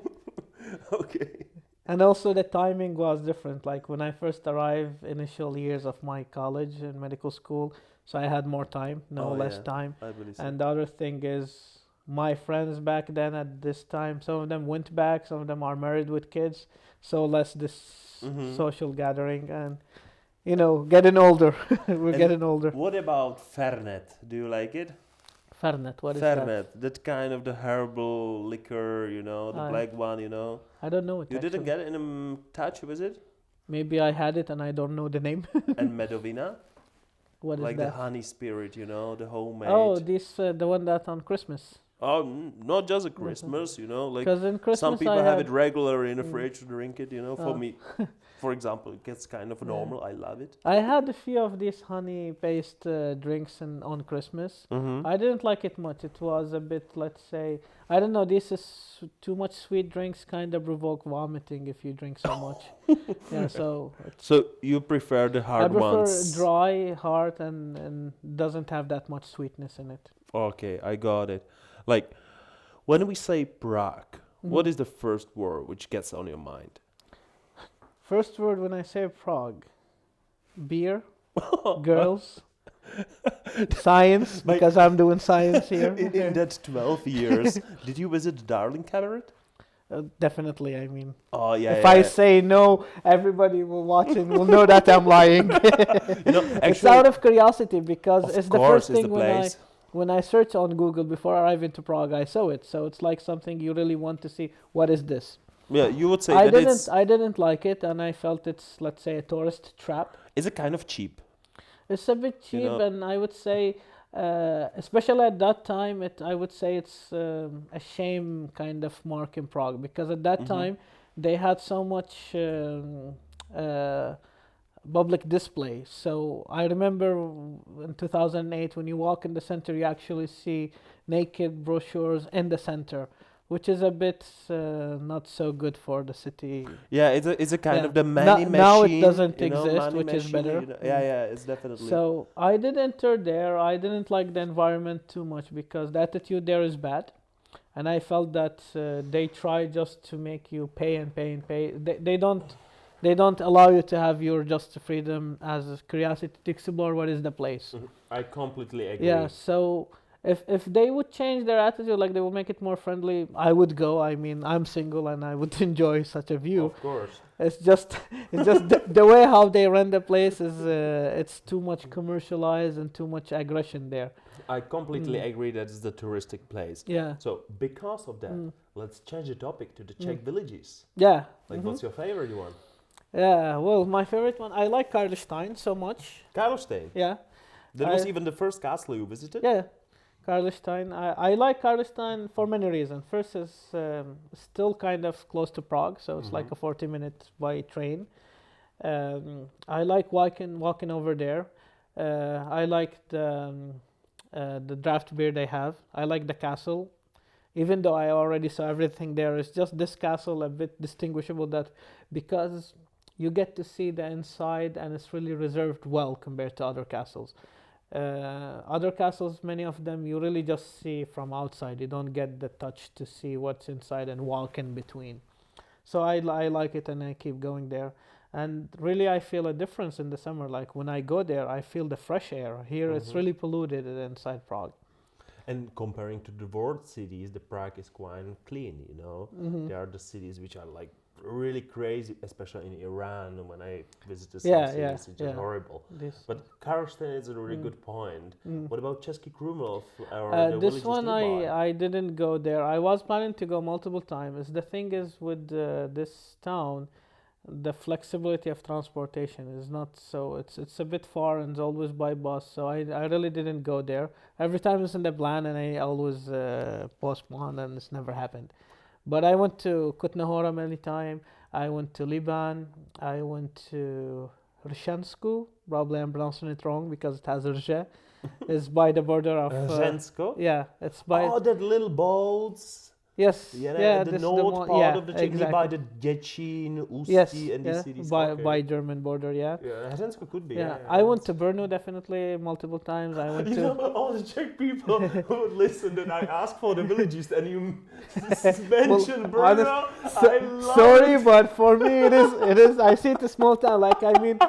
okay. And also the timing was different. Like when I first arrived, initial years of my college and medical school, so I had more time, less time. I believe so. And the other thing is, my friends back then at this time, some of them went back, some of them are married with kids, so less this social gathering and, getting older. We're getting older. What about Fernet? Do you like it? Fernet, what is that? Fernet, that kind of the herbal liquor, the black one, I don't know it. You didn't get it in a touch, was it? Maybe I had it and I don't know the name. And Medovina? What is like that? the honey spirit, the homemade. Oh, the one that's on Christmas. Oh, not just at Christmas, like Because in Christmas some people I have had it regular in the fridge to drink it, For Oh. me, for example, it gets kind of normal. I love it. I had a few of these honey-based drinks on Christmas. Mm-hmm. I didn't like it much. It was a bit, let's say, I don't know. This is too much sweet drinks. Kind of provoke vomiting if you drink so much. Yeah, so So you prefer the I hard prefer ones? dry, hard, and doesn't have that much sweetness in it. Okay, I got it. Like, when we say Prague, what is the first word which gets on your mind? First word when I say Prague: beer, girls, science, because I'm doing science here. In that 12 years, did you visit the Darling Cabaret? Definitely, I mean. Oh, yeah. If I say no, everybody will watching will know that I'm lying. It's actually, out of curiosity because of it's the course first it's thing the place. when I search on Google before arriving to Prague, I saw it. So it's like something you really want to see. What is this? Yeah, you would say I that it's... I didn't like it, and I felt it's, let's say, a tourist trap. Is it kind of cheap? It's a bit cheap, and I would say, especially at that time, I would say it's a shame kind of mark in Prague because at that time they had so much public display. So I remember in 2008 when you walk in the center, you actually see naked brochures in the center, which is a bit not so good for the city. Yeah, it's a kind of the money machine. Now it doesn't exist, money which is better. Yeah, it's definitely. So I did enter there. I didn't like the environment too much because the attitude there is bad, and I felt that they try just to make you pay and pay and pay. They don't allow you to have your just freedom as a curiosity to explore what is the place. I completely agree. Yeah. So if they would change their attitude, like they would make it more friendly, I would go. I mean, I'm single and I would enjoy such a view. Of course. It's just the way how they run the place is it's too much commercialized and too much aggression there. I completely agree that it's the touristic place. Yeah. So because of that, let's change the topic to the Czech villages. Yeah. Like, what's your favorite one? Yeah. Well, my favorite one, I like Karlstein so much. Karlstein. Yeah. That was even the first castle you visited. Yeah. Karlstein. I like Karlstein for many reasons. First is still kind of close to Prague, so it's like a 40-minute by train. I like walking over there. I like the draft beer they have. I like the castle. Even though I already saw everything there, it's just this castle a bit distinguishable that because you get to see the inside and it's really reserved well compared to other castles. Other castles, many of them, you really just see from outside. You don't get the touch to see what's inside and walk in between. So I like it and I keep going there. And really, I feel a difference in the summer. Like when I go there, I feel the fresh air. Here, it's really polluted inside Prague. And comparing to the world cities, the Prague is quite clean, you know. There are the cities which are like really crazy, especially in Iran. When I visited some cities, it's just horrible. But Karlstein is a really good point. What about Český Krumlov? This one I didn't go there. I was planning to go multiple times. The thing is with this town, the flexibility of transportation is not so. It's a bit far and it's always by bus. So I really didn't go there. Every time it's in the plan and I always postpone and it's never happened. But I went to Kutnahora many times. I went to Liban. I went to Rshensku. Probably I'm pronouncing it wrong because it has Rje. It's by the border of... Rshensku? Yeah, it's by... Oh, that little boats. Yes. The north part of the Czech, exactly. By the Děčín, Ústí, and these cities. By German border, yeah. Yeah, Rshensku could be. I went to Brno definitely multiple times. I went you know, all the Czech people who would listen that I asked for the villages and you mentioned Brno. Sorry, but for me it is. I see it a small town. Like I mean.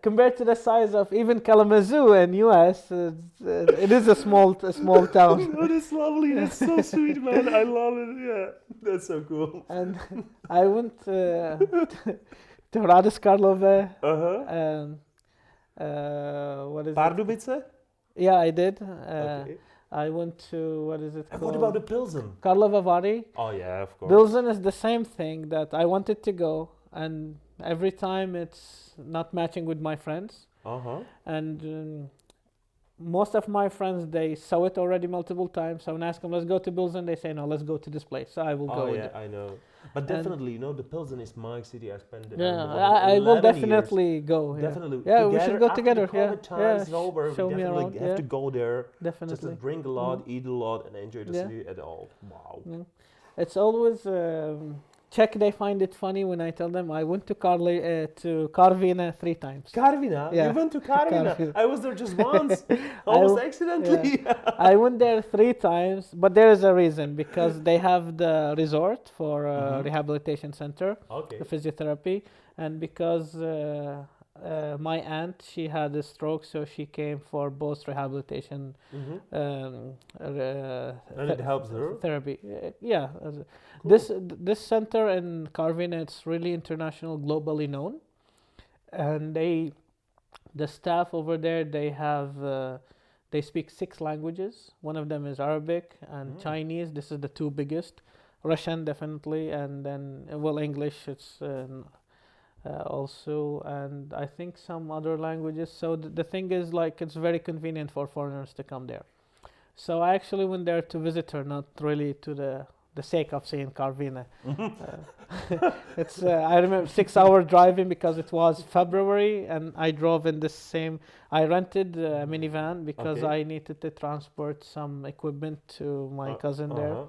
Compared to the size of even Kalamazoo in US, it is a small town. Oh, that's lovely. That's so sweet, man. I love it. Yeah, that's so cool. And I went to Hradec Králové. What is Pardubice? Yeah, I did. I went to, what is it called? What about the Pilsen? Karlovy Vary. Oh, yeah, of course. Pilsen is the same thing that I wanted to go, and every time it's not matching with my friends. And most of my friends, they saw it already multiple times. So when I ask them, let's go to Pilsen, they say, no, let's go to this place. So I will go with it. I know. But definitely, you know, the Pilsen is my city. I spent I will definitely go. Definitely. Yeah, we should go together. Over, show me around. Have to go there. Definitely. Just to drink a lot, eat a lot, and enjoy the city at all. Wow. It's always... Czech, they find it funny when I tell them I went to Karviná 3 times. Karviná? Yeah. You went to Karviná? I was there just once, almost accidentally. I went there 3 times, but there is a reason, because they have the resort for rehabilitation center, the physiotherapy, and because my aunt, she had a stroke, so she came for both rehabilitation and it helps her? Therapy. Cool. This center in Karviná, it's really international, globally known, and the staff over there, they speak 6 languages. One of them is Arabic and Chinese. This is the 2 biggest. Russian definitely, and then English. It's also, and I think some other languages. So the thing is, like, it's very convenient for foreigners to come there. So I actually went there to visit her, not really to the sake of seeing Karviná. It's I remember 6-hour driving because it was February, and I drove in this same. I rented a minivan because I needed to transport some equipment to my cousin there.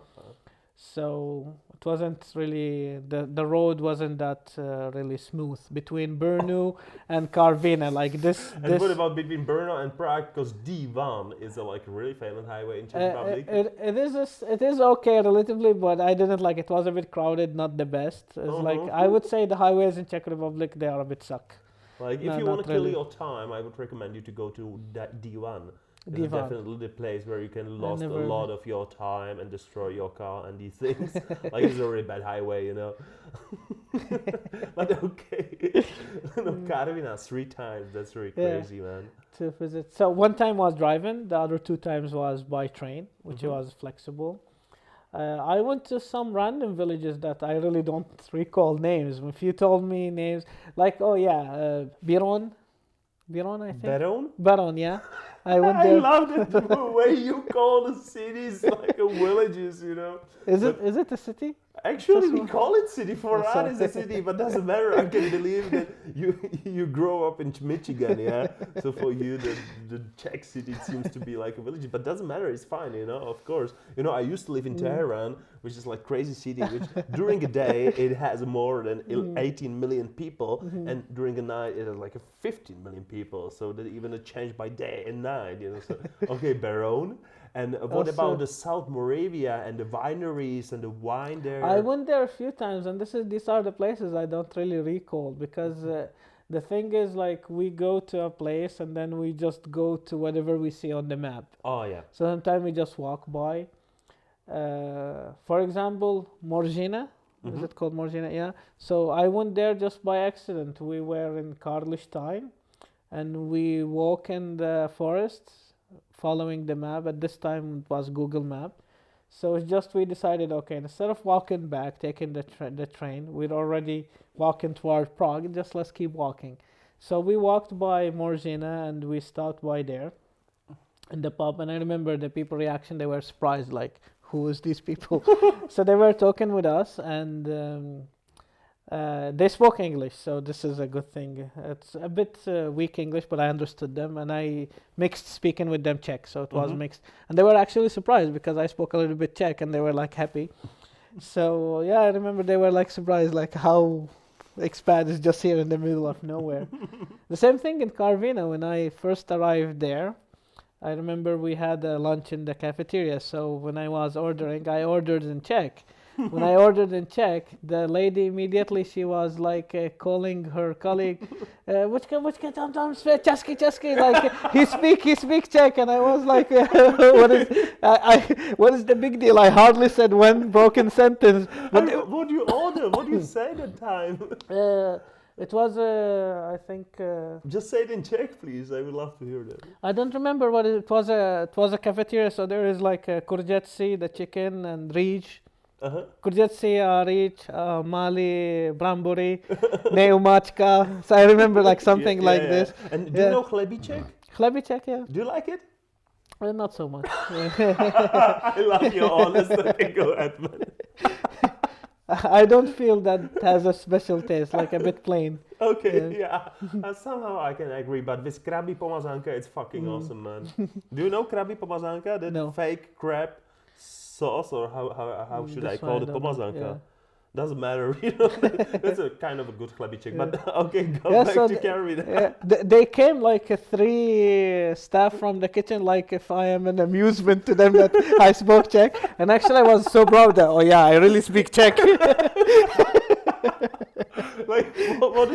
So it wasn't really, the road wasn't that really smooth between Brno and Karviná, like this. And what about between Brno and Prague? Because D1 is a really famous highway in Czech Republic. It is okay relatively, but I didn't like it. It was a bit crowded, not the best. It's like, I would say the highways in Czech Republic, they are a bit suck. Like if you want to kill your time, I would recommend you to go to D1. It's definitely the place where you can lose a lot of your time and destroy your car and these things. Like it's a really bad highway, you know. But okay. Karviná 3 times, that's really crazy, man. To visit. So one time was driving, the other 2 times was by train, which was flexible. I went to some random villages that I really don't recall names. If you told me names, like, Biron, I think. Biron, yeah. I went there. I love the way you call the cities like villages, you know. Is it a city? Actually, we call it city. For us, it's a city, but doesn't matter. I can believe that you grow up in Michigan, yeah. So for you, the Czech city seems to be like a village, but doesn't matter. It's fine, of course. I used to live in Tehran, which is like crazy city, which during a day it has more than 18 million people, and during the night it has like 15 million people. So that even a change by day and night, So okay, Baron. And what about the South Moravia and the wineries and the wine there? I went there a few times, and these are the places I don't really recall, because the thing is, like, we go to a place and then we just go to whatever we see on the map. Oh yeah. So sometimes we just walk by. For example, Morzina. Is it called Morzina? Yeah. So I went there just by accident. We were in Karlstein, and we walk in the forests, following the map. At this time it was Google Map. So it's just we decided, okay, instead of walking back, taking the train, we're already walking toward Prague, just let's keep walking. So we walked by Morzina and we stopped by there in the pub, and I remember the people reaction, they were surprised, like, who is these people? So they were talking with us, and they spoke English, so this is a good thing. It's a bit weak English, but I understood them, and I mixed speaking with them Czech, so it was mixed. And they were actually surprised because I spoke a little bit Czech, and they were like happy. So yeah, I remember they were like surprised, like how expat is just here in the middle of nowhere. The same thing in Karvina. When I first arrived there, I remember we had a lunch in the cafeteria, so when I was ordering, I ordered in Czech. When I ordered in Czech, the lady immediately, she was like calling her colleague, "Počkej, tam, česky," like he speak Czech, and I was like, what is the big deal? I hardly said one broken sentence. But what do you order? What do you say that time? It was, I think. Just say it in Czech, please. I would love to hear that. I don't remember what it was. It was a cafeteria, so there is like kurjetsi, the chicken, and rýž. Kurjetsi, rýž, mali, brambory, neumačka. So I remember like something like this. And do you know chlebiček? Chlebiček, yeah. Do you like it? Not so much. I love your honesty. Go ahead, man. I don't feel that it has a special taste, like a bit plain. Okay, yeah. Somehow I can agree, but with krabi pomazánka, it's fucking awesome, man. Do you know krabi pomazánka? That fake crab sauce, or how should I call it? Pomazánka. Yeah. Doesn't matter, That's a kind of a good chlebiček, but okay, go back to Karvina. They came like 3 staff from the kitchen, like if I am an amusement to them that I spoke Czech, and actually I was so proud that, I really speak Czech. Like, what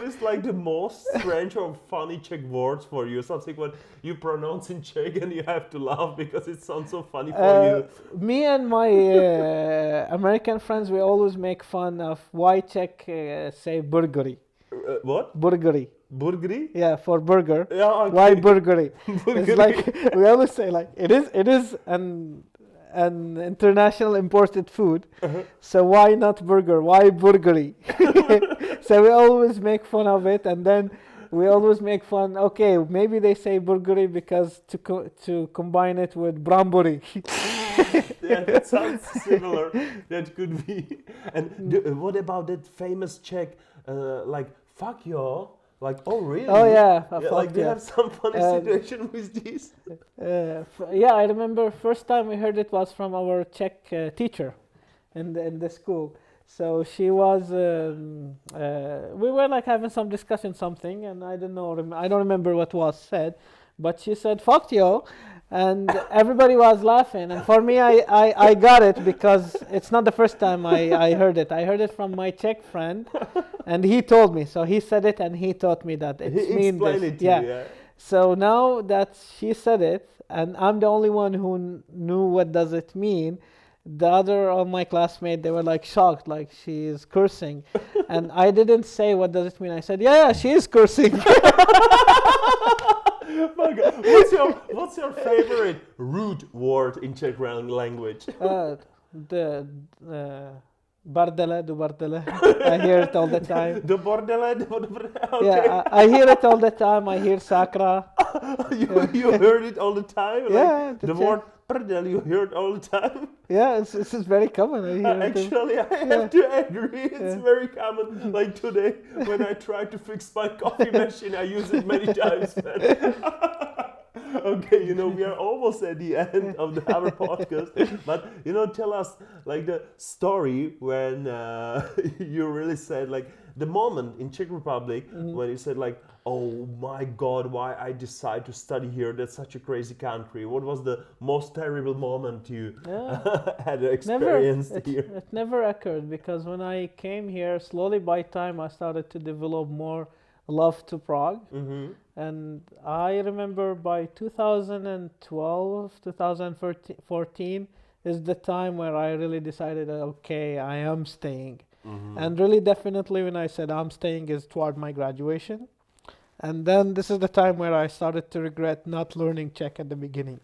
is like the most strange or funny Czech words for you? Something what you pronounce in Czech and you have to laugh because it sounds so funny for you. Me and my American friends, we always make fun of why Czech say burgery. What? Burgery. Burgery? Yeah, for burger. Yeah, okay. Why burgery? It's like, we always say like, it is an international imported food, so why not burger? Why burgery? So we always make fun of it, and then we always make fun. Okay, maybe they say burgery because to combine it with brambori. Yeah, that sounds similar. That could be. And what about that famous Czech, like fuck you? Like, oh really? Oh yeah, like do you have some funny situation with these? Yeah, I remember first time we heard it was from our Czech teacher in the school. So she was, we were like having some discussion something, and I don't remember what was said, but she said "fuck you," and everybody was laughing. And for me, I got it because it's not the first time I heard it. I heard it from my Czech friend, and he told me. So he said it, and he taught me that it's mean this. It to you, yeah. So now that she said it, and I'm the only one who knew what does it mean, the other of my classmates, they were like shocked, like she is cursing. And I didn't say what does it mean. I said, yeah, she is cursing. What's your favorite rude word in Czech language? Bardele, do bardele. I hear it all the time. The bordella, okay. Yeah, I hear it all the time. I hear sakra. you heard it all the time? Like, Yeah, the word bordel, you hear it all the time? yeah, it's very common. I hear it. Actually, I have to agree. It's very common. Like today, when I try to fix my coffee machine, I use it many times. Okay, we are almost at the end of our podcast. But, tell us, like, the story when you really said, like, the moment in Czech Republic when you said, like, oh my God, why I decide to study here? That's such a crazy country. What was the most terrible moment you had experienced here? It never occurred, because when I came here, slowly by time I started to develop more love to Prague. And I remember by 2012, 2014 is the time where I really decided, okay, I am staying. And really definitely when I said I'm staying is toward my graduation. And then this is the time where I started to regret not learning Czech at the beginning.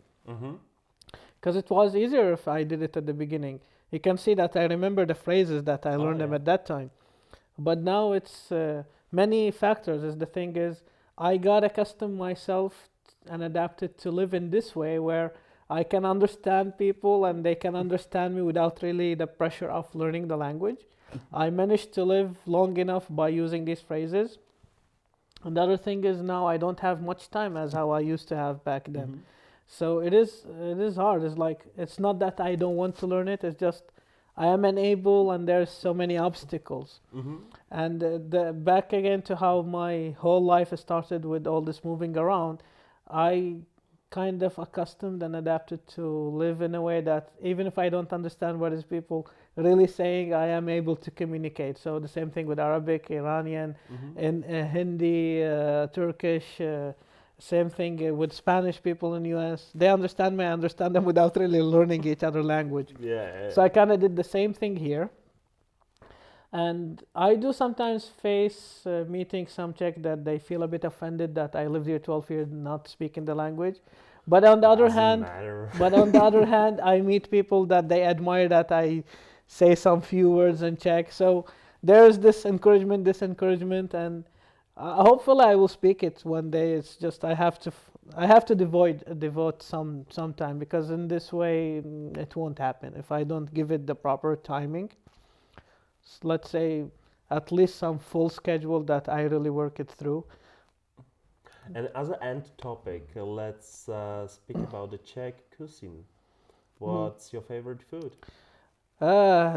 Because it was easier if I did it at the beginning. You can see that I remember the phrases that I learned them at that time. But now it's many factors. As the thing is, I got accustomed myself and adapted to live in this way where I can understand people and they can understand me without really the pressure of learning the language. I managed to live long enough by using these phrases. And the other thing is now I don't have much time as how I used to have back then. So it is hard. It's like, it's not that I don't want to learn it. It's just I am unable and there's so many obstacles. And back again to how my whole life started with all this moving around, I kind of accustomed and adapted to live in a way that even if I don't understand what is people really saying, I am able to communicate. So the same thing with Arabic, Iranian, and Hindi, Turkish, same thing with Spanish people in US. They understand me, I understand them without really learning each other language. So I kind of did the same thing here. And I do sometimes face meeting some Czech that they feel a bit offended that I lived here 12 years not speaking the language. But on the other hand, I meet people that they admire that I say some few words in Czech. So there's this encouragement, and hopefully I will speak it one day. It's just I have to devote some time, because in this way it won't happen if I don't give it the proper timing. Let's say at least some full schedule that I really work it through. And as an end topic, let's speak about the Czech cuisine. What's your favorite food?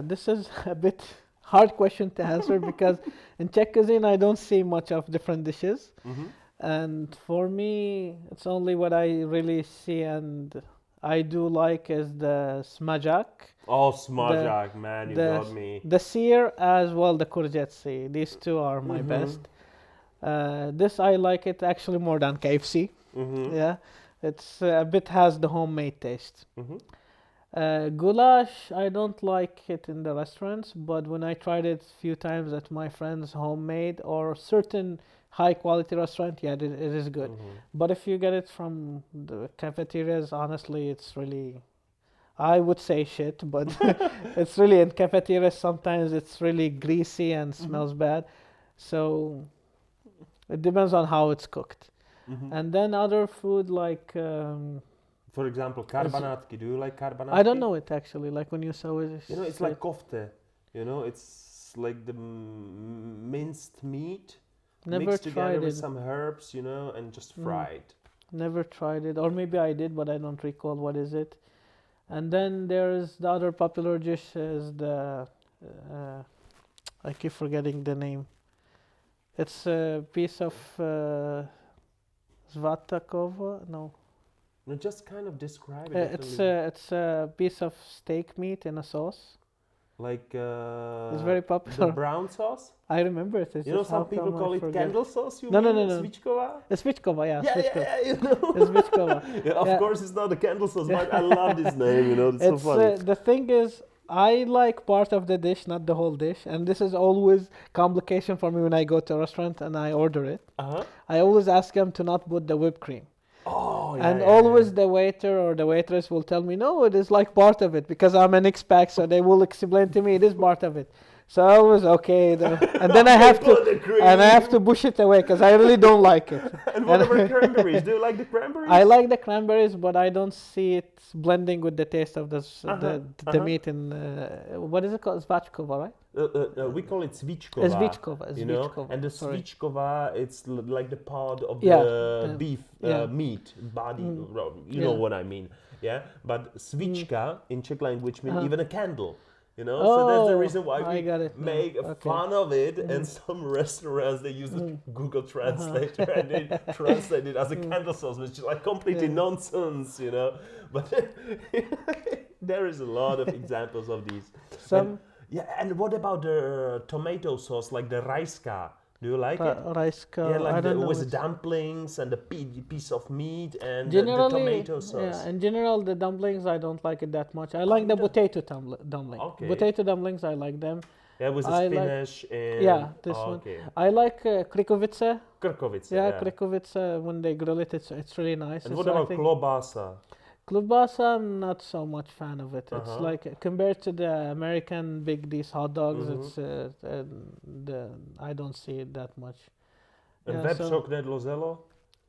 This is a bit hard question to answer because in Czech cuisine I don't see much of different dishes. And for me, it's only what I really see and I do like is the smajak. Oh, smajak, man, you got me. The sear as well, the courgette. These two are my best. This I like it actually more than KFC. Yeah, it's a bit has the homemade taste. Goulash, I don't like it in the restaurants, but when I tried it a few times at my friend's homemade or certain high quality restaurant, yeah, it is good. But if you get it from the cafeterias, honestly, it's really, I would say shit, but it's really in cafeterias sometimes it's really greasy and smells bad. So it depends on how it's cooked. And then other food like for example, karbanatki. Do you like karbanatki? I don't know it actually. Like when you saw it, it's like kofte. It's like the minced meat mixed together with some herbs, and just fried. Never tried it, or maybe I did, but I don't recall what is it. And then there's the other popular dish is the I keep forgetting the name. It's a piece of Zvatakova. No, just kind of describe it. It's a piece of steak meat in a sauce. Like it's very popular. The brown sauce. I remember it. It's some people call it candle sauce. No. Svičkova? It's Svičkova, yeah. Yeah. It's Svičkova. Of course, it's not a candle sauce, but I love this name. It's so funny. The thing is, I like part of the dish, not the whole dish, and this is always complication for me when I go to a restaurant and I order it. I always ask them to not put the whipped cream. Oh, yeah, And yeah, always yeah. the waiter or the waitress will tell me, no, it is like part of it, because I'm an expat, so they will explain to me it is part of it. So I was okay, and then I have put to, the cream. and I have to push it away because I really don't like it. And what about cranberries? Do you like the cranberries? I like the cranberries, but I don't see it blending with the taste of the Uh-huh. meat in what is it called? Zvachkova, right? We call it svichkova. Zvichkova. You know, Zvichkova, and the sorry. svichkova, it's like the part of Yeah, the the- beef yeah. meat body. Mm. You know Yeah. what I mean, yeah. But svichka in Czech language means Uh-huh. even a candle. You know, so that's the Oh, reason why I we got it now. make Okay. fun of it. Mhm. And some restaurants they use the Mm. Google Translator and they translate it as a candle sauce, which is like completely Yeah. nonsense. You know, but there is a lot of examples of these. Some Yeah, and what about the tomato sauce, like the raiska? Do you like it? rice. Yeah, like I don't know. with the It's- dumplings and the piece of meat and the Generally, tomato sauce. yeah. In general, the dumplings I don't like it that much. I like you the don't? potato dumpling. Okay. Potato dumplings, I like them. Yeah, with the I like- spinach and Yeah, this one. Okay, I like krikovice. Krkovice. Yeah, krikovice when they grill it, it's really nice. And It's, what I about think- klobasa? Klobasa, I'm not so much fan of it. It's Uh-huh. like compared to the American these hot dogs. Mhm. It's I don't see it that much. And Yeah, so- websok nedlozelo?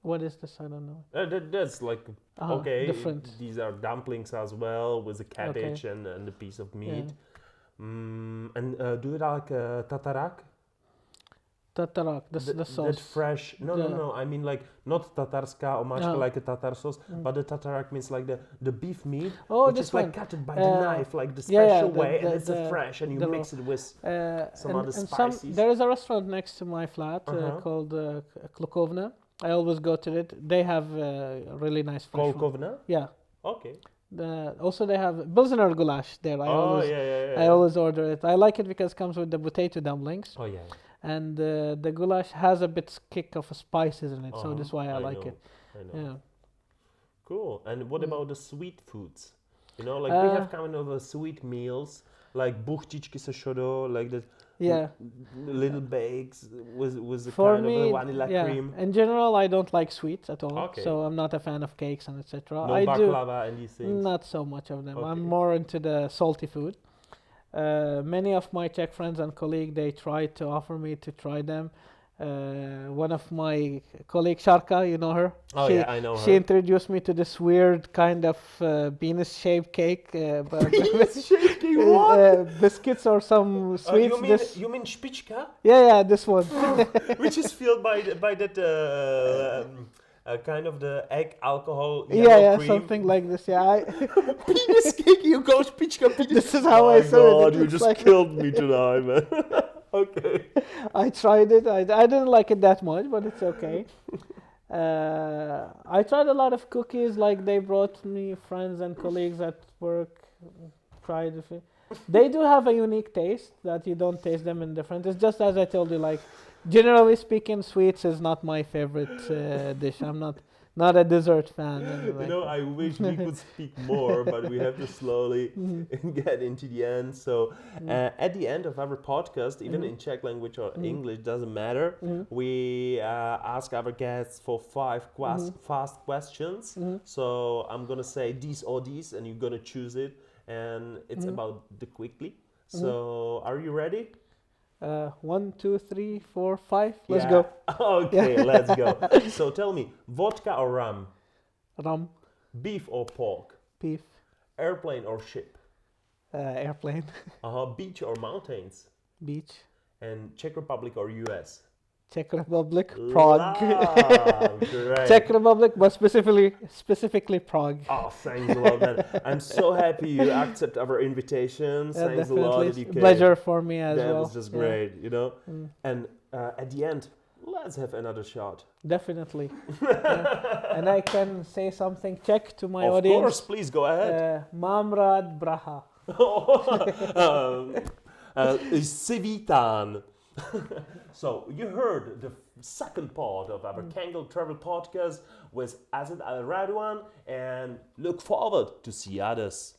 What is this? I don't know. That's like Uh-huh, okay. different. These are dumplings as well with the cabbage and the piece of meat. Yeah. And do you like tatarak? Tatarak, the That sauce. fresh. No, The- no. I mean like not tatarska omáčka No. like a tatar sauce, Mm. but the tatarak means like the beef meat, Oh, which this is like one. cut by the knife, like the yeah, special the- way, and the- it's the- fresh, and you the mix it with. Some and, other and spices. there is a restaurant next to my flat Uh-huh. called Klukovna. I always go to it. They have really nice fresh one. Kolkovna? Yeah. Okay. Also they have Pilsner goulash there. Oh yeah. I always order it. I like it because it comes with the potato dumplings, Oh yeah. and the goulash has a bit kick of spices in it, so Uh-huh, that's why I like know, it. I know. Yeah. Cool. And what Mm. about the sweet foods? You know, like we have kind of sweet meals, like buchtičky se šodo, like the Yeah. little bakes with the For kind me, of vanilla yeah. cream. In general, I don't like sweets at all, Okay. so I'm not a fan of cakes and etc. No I do baklava and these things. not so much of them. Okay. I'm more into the salty food. Many of my Czech friends and colleagues they try to offer me to try them. One of my colleague Sharka, you know her. Oh she, yeah, I know She her. introduced me to this weird kind of penis-shaped cake, but Shaking what? biscuits or some sweets. You mean špička, Yeah, this one. which is filled by that kind of the egg alcohol. yeah, yellow cream. something like this. Yeah, Penis cake, you go špička. This is how Oh I my saw it. God, It you looks just like- killed me tonight, man. Okay. I tried it. I didn't like it that much, but it's okay. I tried a lot of cookies. Like they brought me friends and colleagues at work. Tried. They do have a unique taste that you don't taste them in different. It's just as I told you. Like generally speaking, sweets is not my favorite dish. I'm not a dessert fan. You know, I wish we could speak more, but we have to slowly get into the end. So, at the end of our podcast, even in Czech language or English, doesn't matter. We ask our guests for 5 fast questions. So, I'm gonna say these or these, and you're gonna choose it, and it's about the quickly. So, are you ready? 1, 2, 3, 4, 5. Let's Yeah. go. Okay, let's go. So, tell me, vodka or rum? Rum, Beef or pork? beef, Airplane or ship? airplane, Beach or mountains? beach, And Czech Republic or US? Czech Republic, Prague. Love, great. Czech Republic, but specifically Prague. Oh, thanks a lot, man. I'm so happy you accept our invitation. Yeah, Thanks a lot definitely. that you It's came. a pleasure for me as That well. was just Yeah. great, you know? Mm. And at the end, let's have another shot. Definitely. Yeah. And I can say something Czech to my Of audience. course, please go ahead. Mám rád Praha. Si vítán. So you heard the second part of our Kangelo Travel Podcast with Azzat Al-Redouan, and look forward to see others.